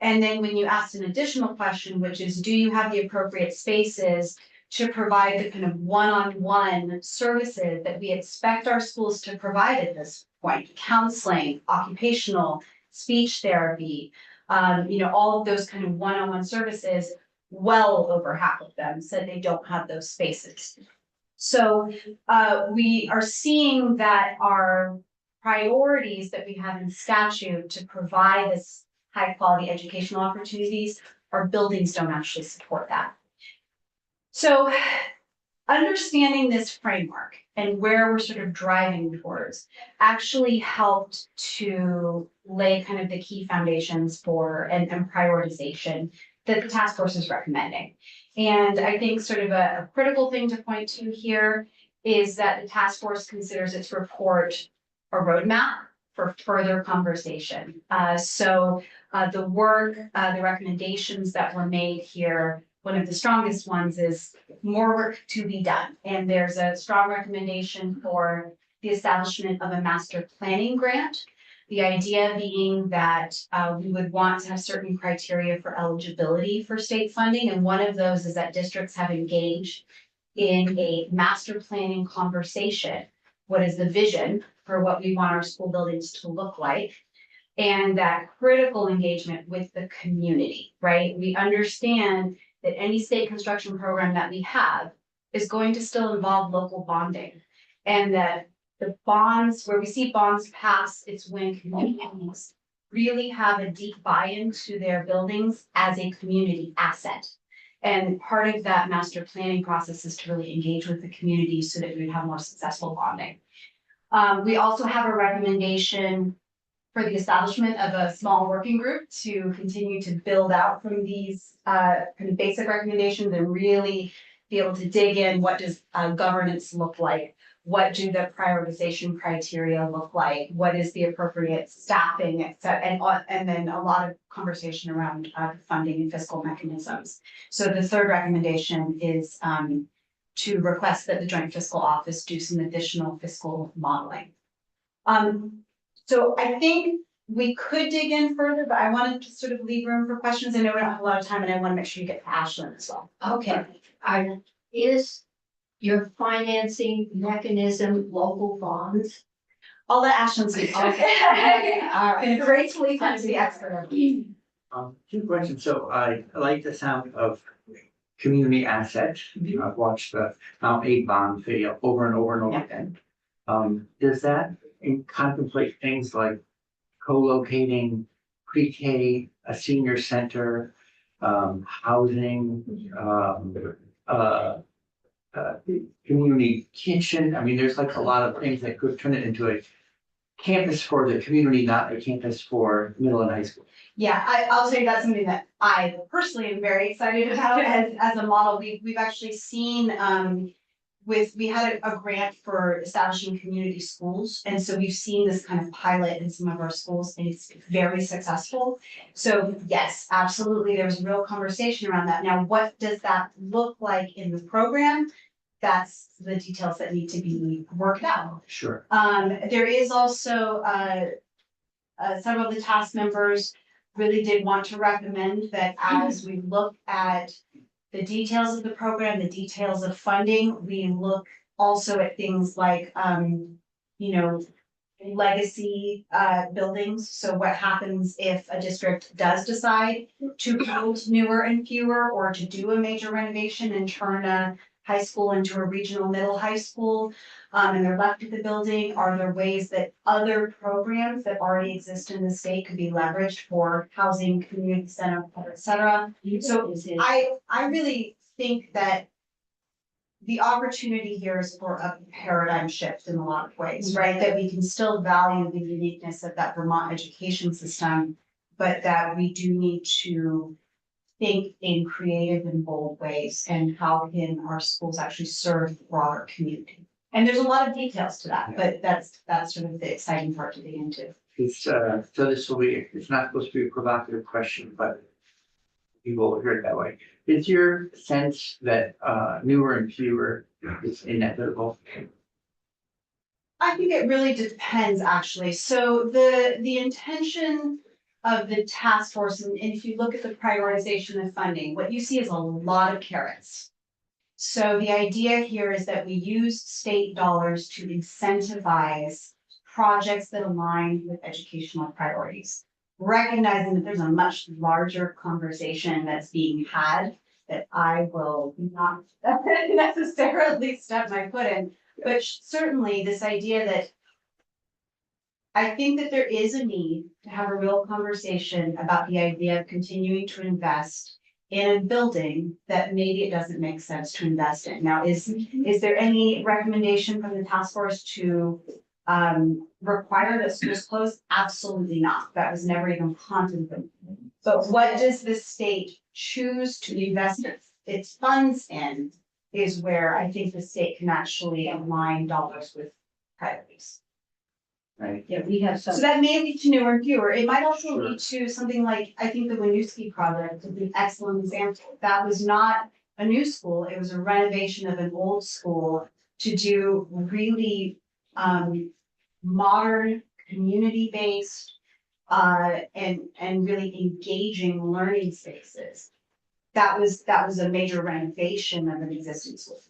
And then when you asked an additional question, which is, do you have the appropriate spaces to provide the kind of one-on-one services that we expect our schools to provide at this point, counseling, occupational, speech therapy, all of those kind of one-on-one services, well over half of them said they don't have those spaces. So we are seeing that our priorities that we have in statute to provide this high quality educational opportunities, our buildings don't actually support that. So understanding this framework and where we're sort of driving towards actually helped to lay kind of the key foundations for and prioritization that the task force is recommending. And I think sort of a critical thing to point to here is that the task force considers its report a roadmap for further conversation. The work, the recommendations that were made here, one of the strongest ones is more work to be done. And there's a strong recommendation for the establishment of a master planning grant. The idea being that we would want to have certain criteria for eligibility for state funding. And one of those is that districts have engaged in a master planning conversation. What is the vision for what we want our school buildings to look like? And that critical engagement with the community, right? We understand that any state construction program that we have is going to still involve local bonding. And that the bonds, where we see bonds pass, it's when communities really have a deep buy-in to their buildings as a community asset. And part of that master planning process is to really engage with the community so that we would have more successful bonding. We also have a recommendation for the establishment of a small working group to continue to build out from these kind of basic recommendations and really be able to dig in. What does governance look like? What do the prioritization criteria look like? What is the appropriate staffing, et cetera, and then a lot of conversation around funding and fiscal mechanisms. So the third recommendation is to request that the Joint Fiscal Office do some additional fiscal modeling. So I think we could dig in further, but I wanted to sort of leave room for questions. I know we don't have a lot of time and I want to make sure you get to Ashlyn as well. Okay, is your financing mechanism local bonds? I'll let Ashlyn speak. Okay. All right. And gracefully come to the expert. Two questions. So I like the sound of community asset. I've watched the Mount Avon video over and over and over again. Does that contemplate things like co-locating pre-K, a senior center, housing, community kitchen? I mean, there's like a lot of things that could turn it into a campus for the community, not a campus for middle and high school. Yeah, I'll say that's something that I personally am very excited about as a model. We've actually seen we had a grant for establishing community schools. And so we've seen this kind of pilot in some of our schools and it's very successful. So yes, absolutely. There was a real conversation around that. Now, what does that look like in the program? That's the details that need to be worked out. Sure. There is also several of the task members really did want to recommend that as we look at the details of the program, the details of funding, we look also at things like, legacy buildings. So what happens if a district does decide to build newer and fewer or to do a major renovation and turn a high school into a regional middle high school, and they're left with the building? Are there ways that other programs that already exist in the state could be leveraged for housing, community center, et cetera? So I really think that the opportunity here is for a paradigm shift in a lot of ways, right? That we can still value the uniqueness of that Vermont education system, but that we do need to think in creative and bold ways and how can our schools actually serve the broader community. And there's a lot of details to that, but that's sort of the exciting part to dig into. So this will be, it's not supposed to be a provocative question, but people will hear it that way. Is your sense that newer and fewer is inevitable? I think it really depends, actually. So the intention of the task force, and if you look at the prioritization of funding, what you see is a lot of carrots. So the idea here is that we use state dollars to incentivize projects that align with educational priorities, recognizing that there's a much larger conversation that's being had that I will not necessarily step my foot in, but certainly this idea that I think that there is a need to have a real conversation about the idea of continuing to invest in a building that maybe it doesn't make sense to invest in. Now, is there any recommendation from the task force to require that schools close? Absolutely not. That was never even contemplated. But what does the state choose to invest its funds in is where I think the state can actually align dollars with priorities. Right. Yeah, we have some. So that may lead to newer and fewer. It might also lead to something like, I think the Winooski project is an excellent example. That was not a new school, it was a renovation of an old school to do really modern, community-based and really engaging learning spaces. That was a major renovation of an existing school.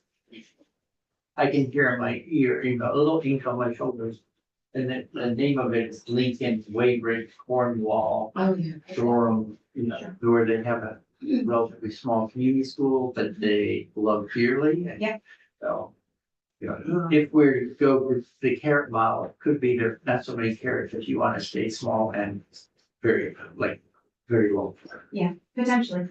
I can hear my ear, a little ink on my shoulders. And the name of it is Lincoln, Weybridge, Cornwall, Oh, yeah. Durham, where they have a relatively small community school that they love dearly. And Yeah. So, if we're to go with the carrot model, it could be there, not so many carrots if you want to stay small and very low. Potentially.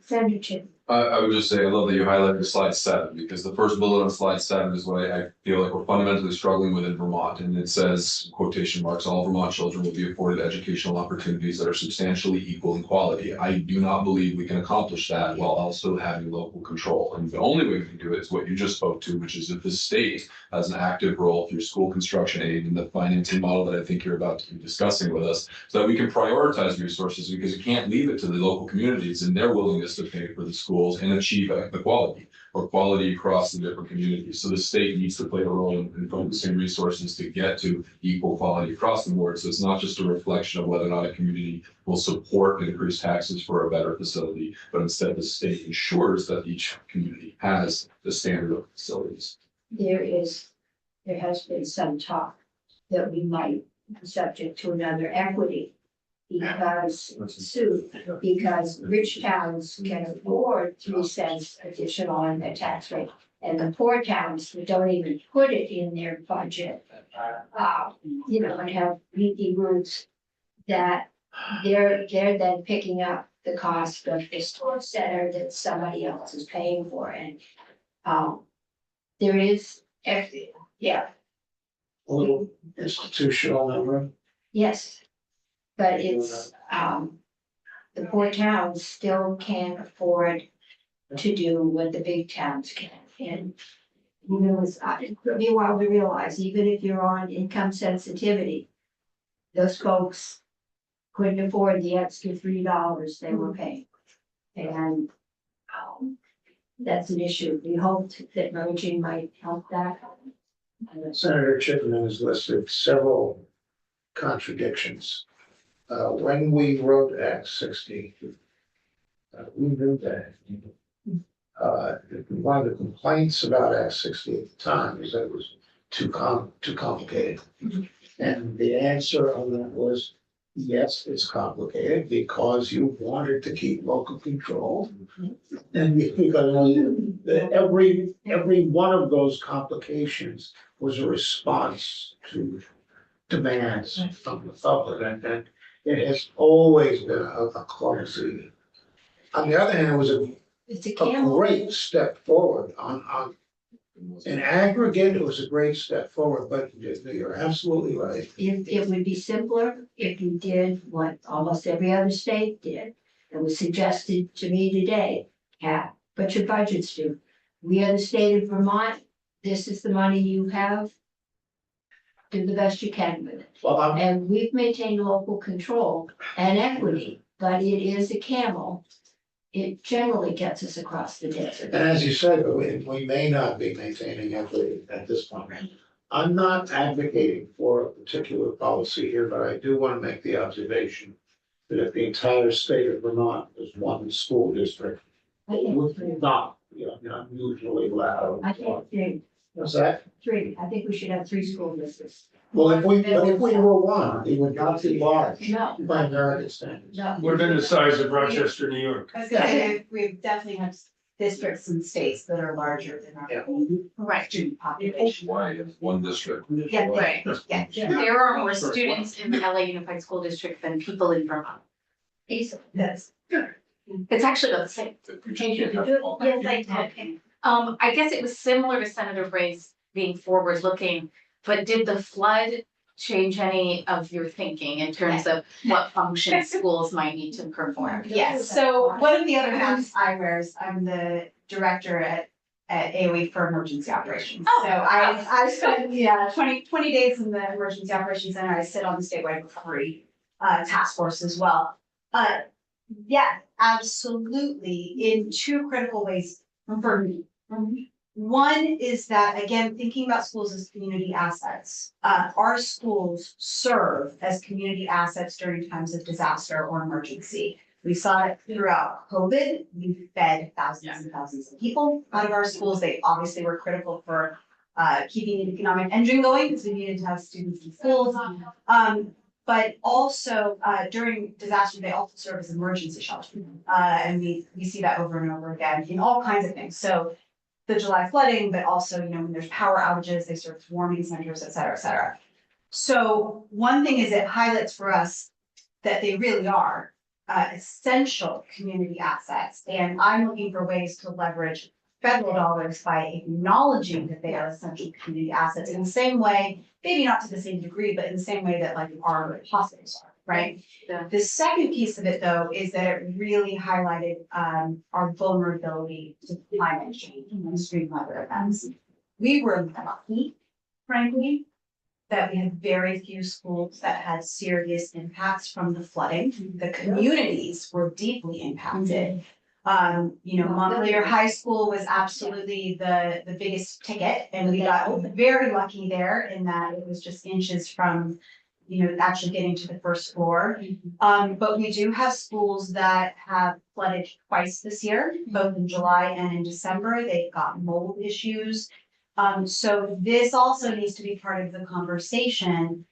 Send it to. I would just say, I love that you highlighted slide 7, because the first bullet on slide 7 is what I feel like we're fundamentally struggling with in Vermont. And it says, quotation marks, all Vermont children will be afforded educational opportunities that are substantially equal in quality. I do not believe we can accomplish that while also having local control. And the only way we can do it is what you just spoke to, which is if the state has an active role through school construction aid and the financing model that I think you're about to be discussing with us, so that we can prioritize resources, because you can't leave it to the local communities and their willingness to pay for the schools and achieve equality or quality across the different communities. So the state needs to play a role in focusing resources to get to equal quality across the board. So it's not just a reflection of whether or not a community will support increased taxes for a better facility, but instead the state ensures that each community has the standard of facilities. There has been some talk that we might be subject to another equity. Because rich towns can afford 3 cents additional on their tax rate. And the poor towns that don't even put it in their budget, and have leaky roofs, that they're then picking up the cost of the sports center that somebody else is paying for. And there is, yeah, A little institutional number. yes. But it's, the poor towns still can't afford to do what the big towns can. And, it's, it took me a while to realize, even if you're on income sensitivity, those folks couldn't afford the extra $3 they were paying. And, that's an issue. We hoped that merging might help that. Senator Chipman has listed several contradictions. When we wrote Act 60, we knew that. One of the complaints about Act 60 at the time is that it was too complicated. And the answer on that was, yes, it's complicated because you wanted to keep local control. And because every one of those complications was a response to demands from the public, and it has always been a clumsy. On the other hand, it was It's a a camel. great step forward in aggregate, it was a great step forward, but you're absolutely right. It would be simpler if you did what almost every other state did. It was suggested to me today, what your budgets do. We are the state of Vermont, this is the money you have. Do the best you can with it. Well, And we've maintained local control and equity, but it is a camel. It generally gets us across the desert. and as you said, we may not be maintaining equity at this point. I'm not advocating for a particular policy here, but I do want to make the observation that if the entire state of Vermont was one school district, it would not be unusually loud. I think three. What's that? I think we should have 3 school districts. Well, if we were one, it would not be large No, by American standards. no. Would have been the size of Rochester, New York. I was gonna say, we've definitely had districts and states that are larger than our Right. student population. Why it's one district. Yeah, Right. yeah. There are more students in the LA Unified School District than people in Vermont. That's. It's actually about the same. Yes, I did. I guess it was similar to Senator Bray's being forward-looking, but did the flood change any of your thinking in terms of what functions schools might need to perform? Yes, so one of the other hats I wear is I'm the director at AOE for emergency operations. Oh, So I spent, 20 days in the emergency operations center. I sit on the statewide recovery task force as well. Yeah, absolutely, in two critical ways for me. One is that, again, thinking about schools as community assets, our schools serve as community assets during times of disaster or emergency. We saw it throughout COVID. We fed thousands and thousands of people out of our schools. They obviously were critical for keeping the economic engine going because we needed to have students in schools. But also during disaster, they also serve as emergency shelter. And we see that over and over again in all kinds of things. So the July flooding, but also, when there's power outages, they serve as warming centers, et cetera, et cetera. So one thing is it highlights for us that they really are essential community assets. And I'm looking for ways to leverage federal dollars by acknowledging that they are essential community assets in the same way, maybe not to the same degree, but in the same way that like our hospitals are, right? Yeah. The second piece of it though, is that it really highlighted our vulnerability to climate change and extreme weather events. We were lucky, frankly, that we had very few schools that had serious impacts from the flooding. The communities were deeply impacted. Montpelier High School was absolutely the biggest ticket, and we got very lucky there in that it was just inches from, actually getting to the first floor. But we do have schools that have flooded twice this year, both in July and in December. They've got mold issues. So this also needs to be part of the conversation.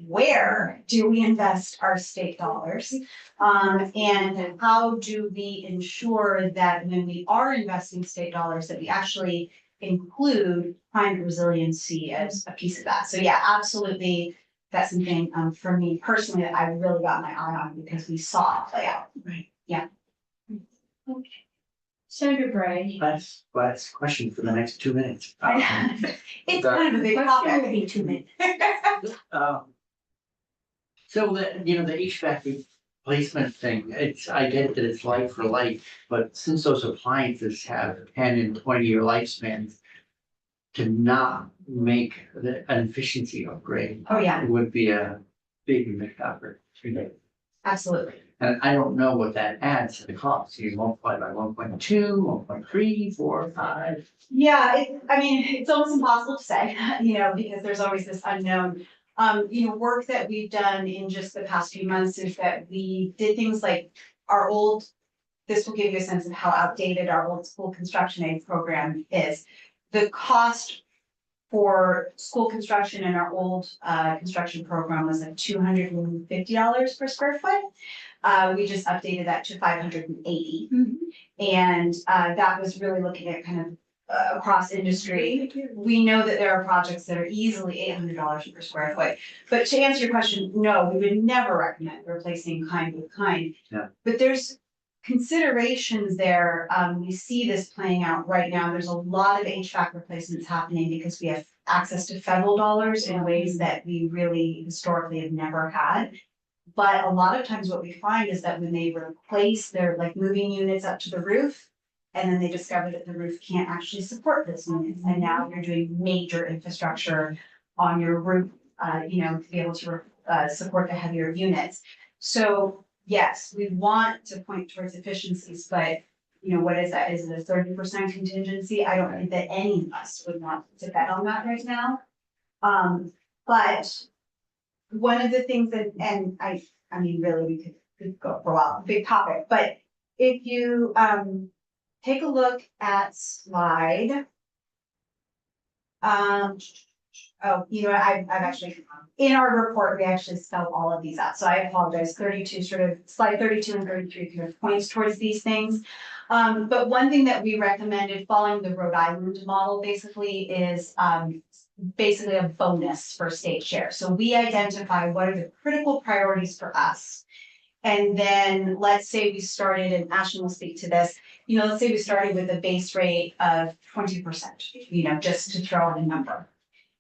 Where do we invest our state dollars? And how do we ensure that when we are investing state dollars, that we actually include climate resiliency as a piece of that? So yeah, absolutely. That's something for me personally that I really got my eye on because we saw it play out. Right. Yeah. Okay. Senator Bray. Last question for the next 2 minutes. It's kind of a big Question will topic. be 2 minutes. So the HVAC replacement thing, I get that it's like for like, but since those appliances have 10 and 20-year lifespans, to not make an efficiency upgrade Oh, yeah, would be a big missed opportunity. absolutely. And I don't know what that adds to the cost. You multiply by 1.2, 1.3, 4, 5. Yeah, it's almost impossible to say, because there's always this unknown. Work that we've done in just the past few months is that we did things like this will give you a sense of how outdated our old school construction aid program is. The cost for school construction in our old construction program was like $250 per square foot. We just updated that to $580. And that was really looking at kind of across industry. We know that there are projects that are easily $800 per square foot. But to answer your question, no, we would never recommend replacing kind with kind. Yeah. But there's considerations there. We see this playing out right now. There's a lot of HVAC replacements happening because we have access to federal dollars in ways that we really historically have never had. But a lot of times what we find is that when they replace their moving units up to the roof, and then they discover that the roof can't actually support those units. And now you're doing major infrastructure on your roof, to be able to support the heavier units. So yes, we want to point towards efficiencies, but what is that? Is it a 30% contingency? I don't think that any of us would want to bet on that right now. But one of the things that, and I mean, really, we could go for a while, big topic, but if you take a look at slide. I've actually, in our report, we actually spelled all of these out. So I apologize, slide 32 and 33 kind of points towards these things. But one thing that we recommended following the Rhode Island model basically is, basically a bonus for state share. So we identify what are the critical priorities for us. And then let's say we started, and Ashton will speak to this, let's say we started with a base rate of 20%, just to throw in a number.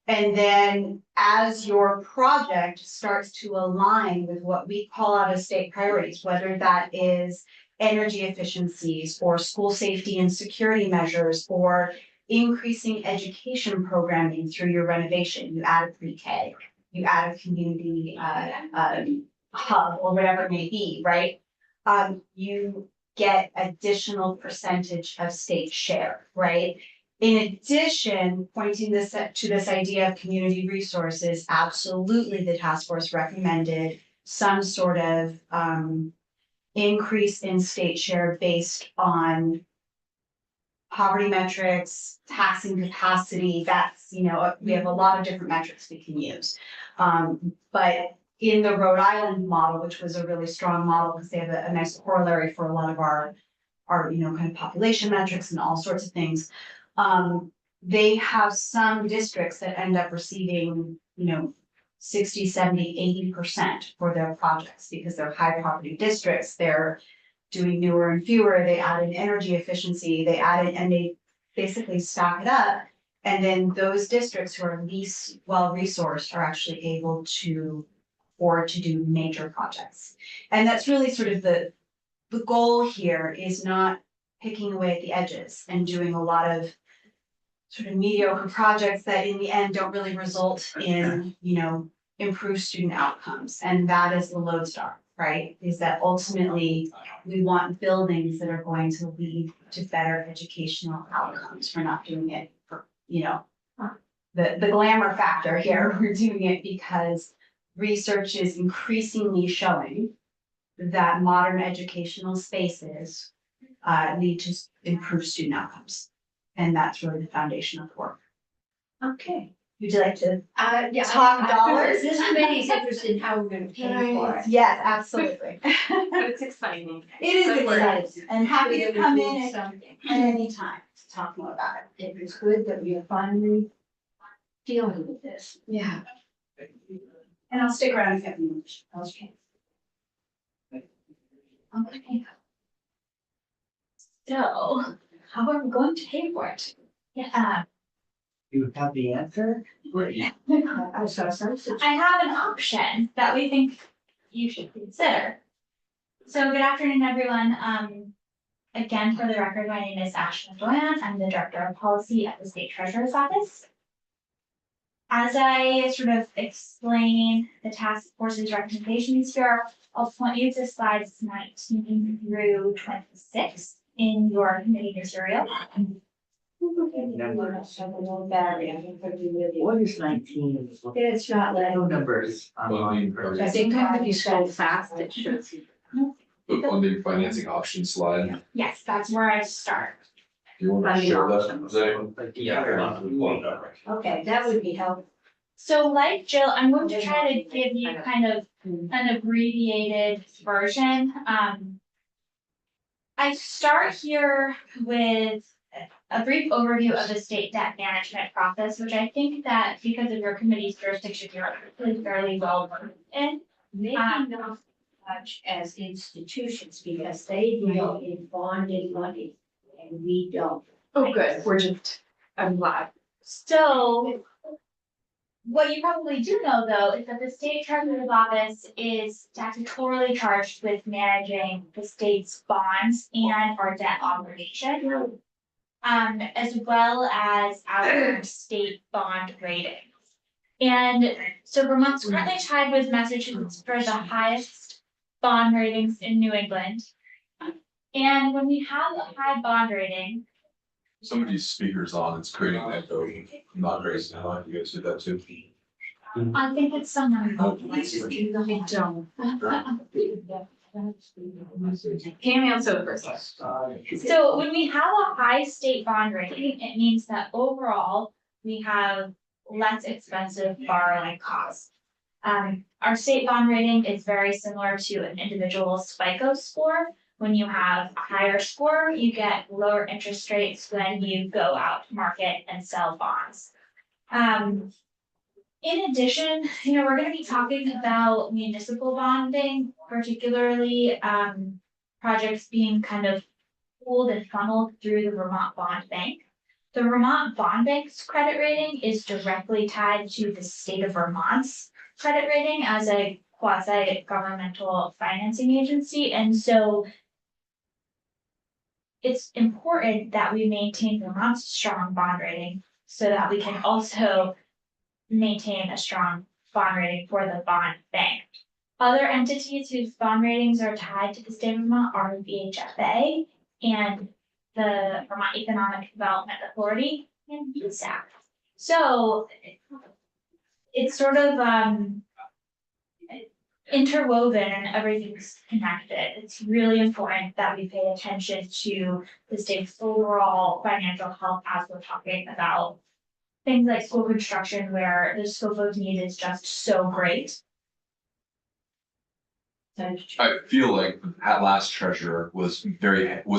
And then as your project starts to align with what we call out as state priorities, whether that is energy efficiencies or school safety and security measures or increasing education programming through your renovation, you add a pre-K, you add a community hub or whatever it may be, right? You get additional percentage of state share, right? In addition, pointing to this idea of community resources, absolutely the task force recommended some sort of increase in state share based on poverty metrics, taxing capacity. That's, we have a lot of different metrics we can use. But in the Rhode Island model, which was a really strong model because they have a nice corollary for a lot of our kind of population metrics and all sorts of things. They have some districts that end up receiving, 60, 70, 80% for their projects because they're high poverty districts. They're doing newer and fewer. They add in energy efficiency, they add in, and they basically stack it up. And then those districts who are least well-resourced are actually able to afford to do major projects. And that's really sort of the goal here is not picking away at the edges and doing a lot of sort of mediocre projects that in the end don't really result in, improved student outcomes. And that is the lodestar, right? Is that ultimately we want buildings that are going to lead to better educational outcomes. We're not doing it for, the glamour factor here. We're doing it because research is increasingly showing that modern educational spaces lead to improved student outcomes. And that's really the foundation of the work. Okay. Would you like to? Yeah. Talk dollars? This committee is interested in how we're gonna pay for it. Yes, absolutely. But it's exciting. It is Good work. exciting and happy to We're come doing in at something. any time to talk more about it. It was good that we are finally dealing with this. Yeah. And I'll stick around if you have any questions. Okay. So, how are we going to pay for it? Yeah, You have the answer? I saw some. I have an option that we think you should consider. So good afternoon, everyone. Again, for the record, my name is Ashley Doyan. I'm the Director of Policy at the State Treasurer's Office. As I sort of explain the task force's recommendations here, I'll point you to slides 19 through 26 in your committee material. What is 19? It's not like. No numbers online. I think if you scroll fast, it should. The funding financing option slide, Yes, that's where I start. do you want to Funding share that? options. Does anyone? Okay, that would be helpful. So like Jill, I'm going to try to give you kind of an abbreviated version. I start here with a brief overview of the state debt management process, which I think that because of your committee's jurisdiction, you're really fairly well versed in. Maybe not much as institutions because they deal in bonded money and we don't. Oh, good. I'm glad. So what you probably do know, though, is that the state treasurer's office is statutorily charged with managing the state's bonds and our debt obligation, as well as our state bond ratings. And so Vermont's currently tied with Massachusetts for the highest bond ratings in New England. And when we have a high bond rating, Some of these speakers on, it's creating an echo, not very sound, you guys did that too. I think it's someone. Let's just do the whole dome. Cammy on so first. So when we have a high state bond rating, it means that overall we have less expensive borrowing costs. Our state bond rating is very similar to an individual's FICO score, when you have a higher score, you get lower interest rates when you go out to market and sell bonds. In addition, we're gonna be talking about municipal bonding, particularly, projects being kind of pooled and funneled through the Vermont Bond Bank. The Vermont Bond Bank's credit rating is directly tied to the state of Vermont's credit rating as a quasi-governmental financing agency, and so it's important that we maintain Vermont's strong bond rating so that we can also maintain a strong bond rating for the bond bank. Other entities whose bond ratings are tied to the state of Vermont are VHFA and the Vermont Economic Development Authority and VSAC. So it's sort of interwoven and everything's connected. It's really important that we pay attention to the state's overall financial health as we're talking about things like school construction where the scope of need is just so great. I feel like that last treasurer was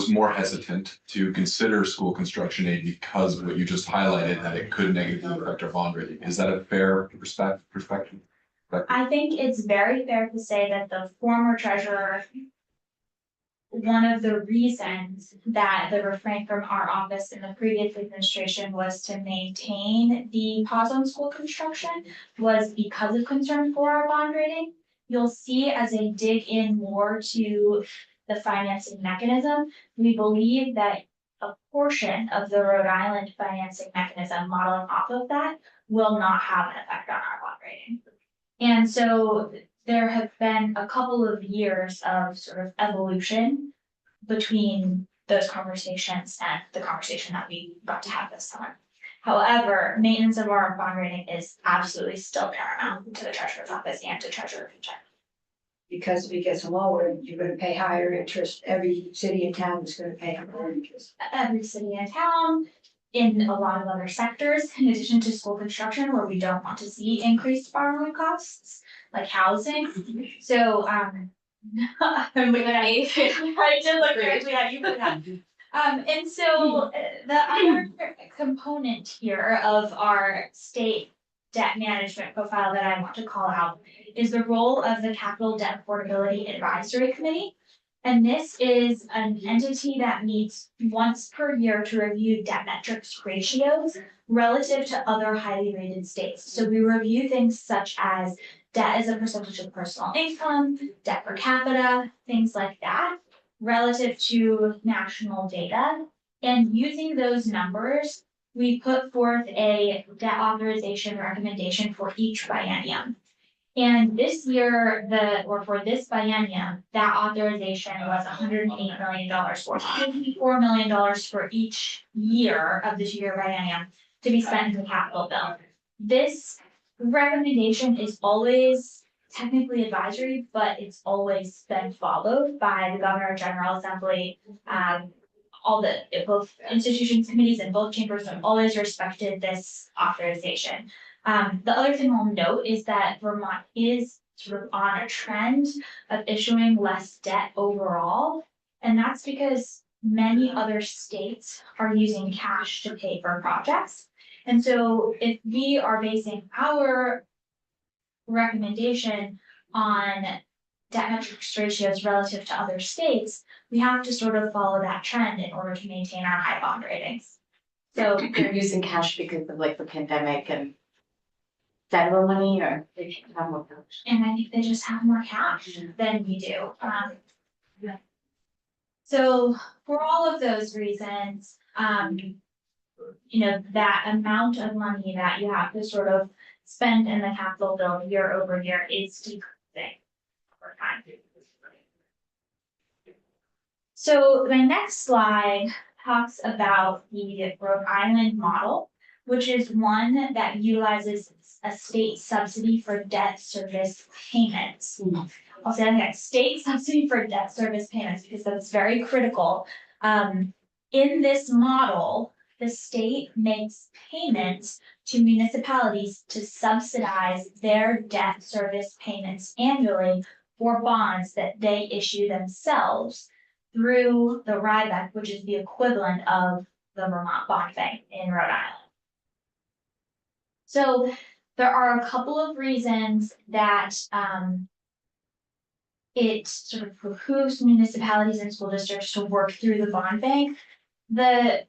more hesitant to consider school construction aid because of what you just highlighted, that it could negatively affect our bond rating. Is that a fair perspective? I think it's very fair to say that the former treasurer, one of the reasons that the refrain from our office in the previous administration was to maintain the pause on school construction was because of concern for our bond rating. You'll see as I dig in more to the financing mechanism, we believe that a portion of the Rhode Island financing mechanism modeling off of that will not have an effect on our bond rating. And so there have been a couple of years of sort of evolution between those conversations and the conversation that we got to have this summer. However, maintenance of our bond rating is absolutely still paramount to the treasurer's office and to Treasurer Pinchuk. Because if it gets lower, you're gonna pay higher interest. Every city and town is gonna pay higher interest. Every city and town, in a lot of other sectors, in addition to school construction, where we don't want to see increased borrowing costs, like housing. So, I did look correctly at you, but and so the other component here of our state debt management profile that I want to call out is the role of the Capital Debt Affordability Advisory Committee. And this is an entity that meets once per year to review debt metrics ratios relative to other highly rated states. So we review things such as debt as a percentage of personal income, debt per capita, things like that, relative to national data. And using those numbers, we put forth a debt authorization recommendation for each biennium. And this year, for this biennium, that authorization was $108 million, or $54 million for each year of the 2-year biennium to be spent in the capital bill. This recommendation is always technically advisory, but it's always been followed by the Governor General Assembly. Both institutions, committees, and both chambers have always respected this authorization. The other thing I'll note is that Vermont is sort of on a trend of issuing less debt overall. And that's because many other states are using cash to pay for projects. And so if we are basing our recommendation on debt metrics ratios relative to other states, we have to sort of follow that trend in order to maintain our high bond ratings. So they're using cash because of like the pandemic and federal money, or they should have more cash? And I think they just have more cash than we do. So for all of those reasons, that amount of money that you have to sort of spend in the capital bill year over year is decreasing over time. So my next slide talks about the Rhode Island model, which is one that utilizes a state subsidy for debt service payments. I'll say that again, state subsidy for debt service payments, because that's very critical. In this model, the state makes payments to municipalities to subsidize their debt service payments annually for bonds that they issue themselves through the Rhinebeck, which is the equivalent of the Vermont Bond Bank in Rhode Island. So there are a couple of reasons that it sort of behooves municipalities and school districts to work through the bond bank. The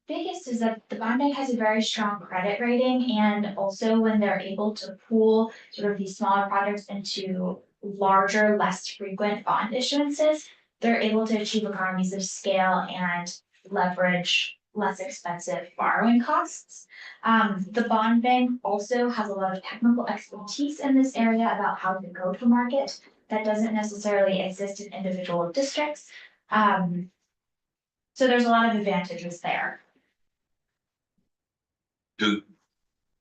biggest is that the bond bank has a very strong credit rating, and also when they're able to pool sort of these smaller projects into larger, less frequent bond issuances, they're able to achieve economies of scale and leverage less expensive borrowing costs. The bond bank also has a lot of technical expertise in this area about how to go to market that doesn't necessarily exist in individual districts. So there's a lot of advantages there.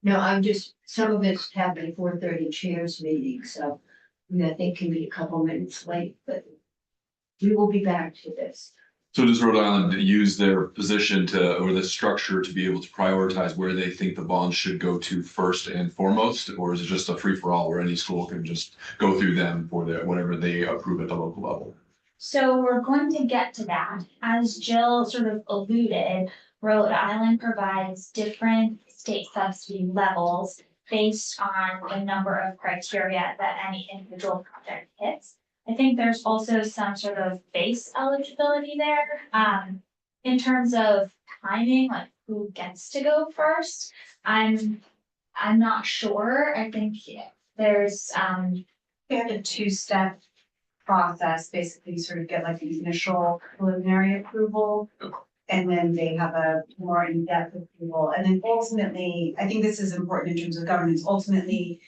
No, I'm just, some of it's happening 4:30 chairs meeting, so I think can be a couple minutes late, but we will be back to this. So does Rhode Island use their position to, or the structure to be able to prioritize where they think the bonds should go to first and foremost? Or is it just a free for all where any school can just go through them for their, whatever they approve at the local level? So we're going to get to that. As Jill sort of alluded, Rhode Island provides different state subsidy levels based on the number of criteria that any individual project hits. I think there's also some sort of base eligibility there. In terms of timing, like who gets to go first, I'm not sure. I think there's We have a two-step process, basically sort of get like the initial preliminary approval. And then they have a more in-depth approval. And then ultimately, I think this is important in terms of governance, ultimately,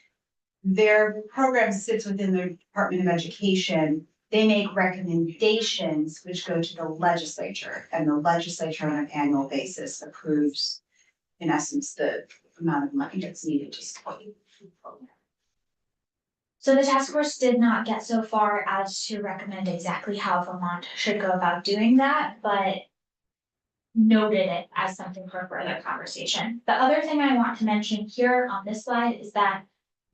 their program sits within the Department of Education. They make recommendations which go to the legislature, and the legislature on an annual basis approves, in essence, the amount of money that's needed to support the program. So the task force did not get so far as to recommend exactly how Vermont should go about doing that, but noted it as something for further conversation. The other thing I want to mention here on this slide is that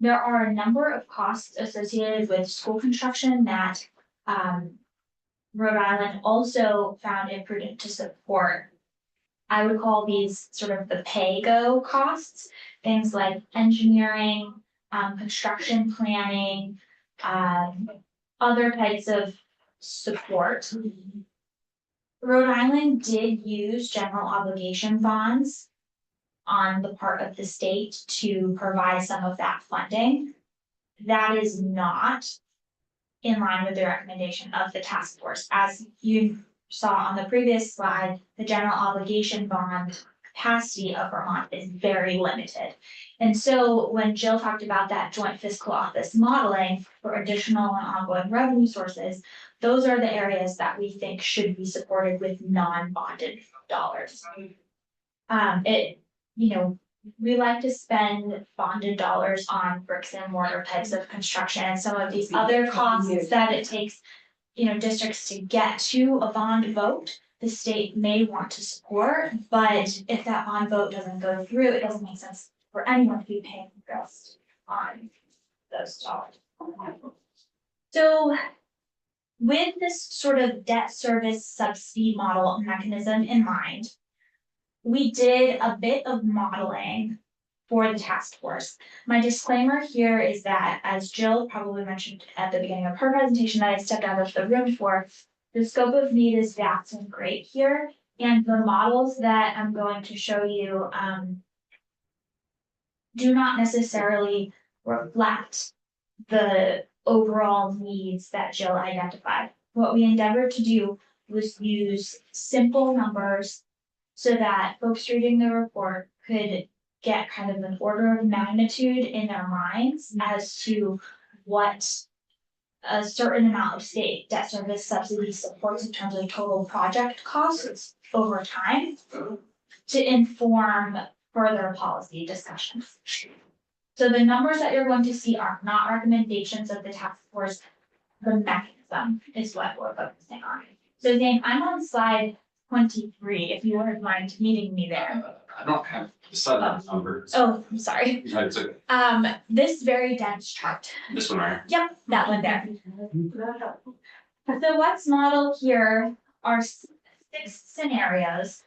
there are a number of costs associated with school construction that Rhode Island also found it prudent to support. I would call these sort of the pay-go costs, things like engineering, construction planning, other types of support. Rhode Island did use general obligation bonds on the part of the state to provide some of that funding. That is not in line with the recommendation of the task force. As you saw on the previous slide, the general obligation bond capacity of Vermont is very limited. And so when Jill talked about that joint fiscal office modeling for additional and ongoing revenue sources, those are the areas that we think should be supported with non-bonded dollars. We like to spend bonded dollars on bricks and mortar types of construction and some of these other costs that it takes, districts to get to a bond vote. The state may want to support, but if that bond vote doesn't go through, it doesn't make sense for anyone to be paying interest on those dollars. So with this sort of debt service subsidy model mechanism in mind, we did a bit of modeling for the task force. My disclaimer here is that, as Jill probably mentioned at the beginning of her presentation that I stepped out of the room for, the scope of need is vast and great here, and the models that I'm going to show you do not necessarily reflect the overall needs that Jill identified. What we endeavored to do was use simple numbers so that folks reading the report could get kind of an order of magnitude in their minds as to what a certain amount of state debt service subsidy supports in terms of total project costs over time to inform further policy discussions. So the numbers that you're going to see are not recommendations of the task force. The mechanism is what we're focusing on. So Zane, I'm on slide 23, if you wouldn't mind meeting me there. I don't have the sudden numbers. Oh, I'm sorry. It's okay. This very dense chart. This one right Yep, that one there. So what's modeled here are 6 scenarios.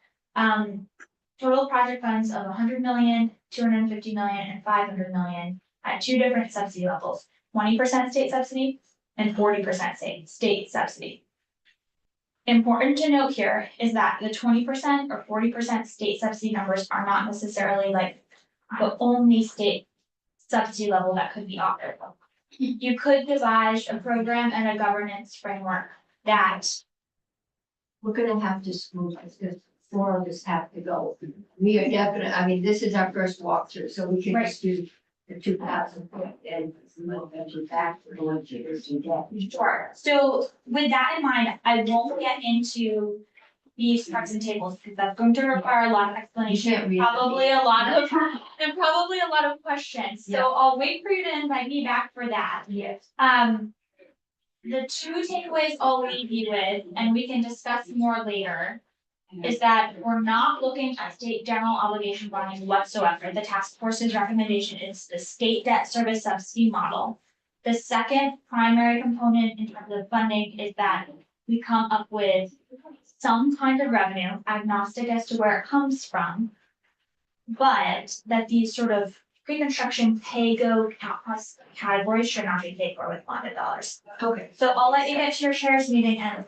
Total project funds of 100 million, 250 million, and 500 million at 2 different subsidy levels, 20% state subsidy and 40% state subsidy. Important to note here is that the 20% or 40% state subsidy numbers are not necessarily like the only state subsidy level that could be offered. You could devise a program and a governance framework that We're gonna have to smooth this, because 4 of us have to go. We are definitely, I mean, this is our first walkthrough, so we can just do the 2,000 foot and we'll venture back to the one years to get. Sure, so with that in mind, I won't get into these parts and tables, because that's going to require a lot of You explanation, can't read them. probably a lot of, and probably a lot of questions, Yeah. so I'll wait for you to invite me back for that. Yes. The 2 takeaways I'll leave you with, and we can discuss more later, is that we're not looking at state general obligation bonding whatsoever. The task force's recommendation is the state debt service subsidy model. The second primary component in terms of funding is that we come up with some kind of revenue, agnostic as to where it comes from. But that these sort of pre-construction pay-go cost categories should not be paid for with bonded dollars. Okay. So I'll let you get to your chairs meeting and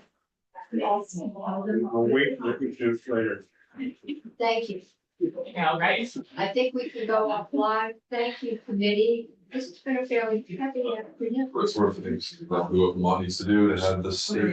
We'll wait, let me do it later. Thank you. Yeah, right. I think we can go offline. Thank you, committee. This has been a fairly happy afternoon. It's worth things, exactly what Vermont needs to do to have the state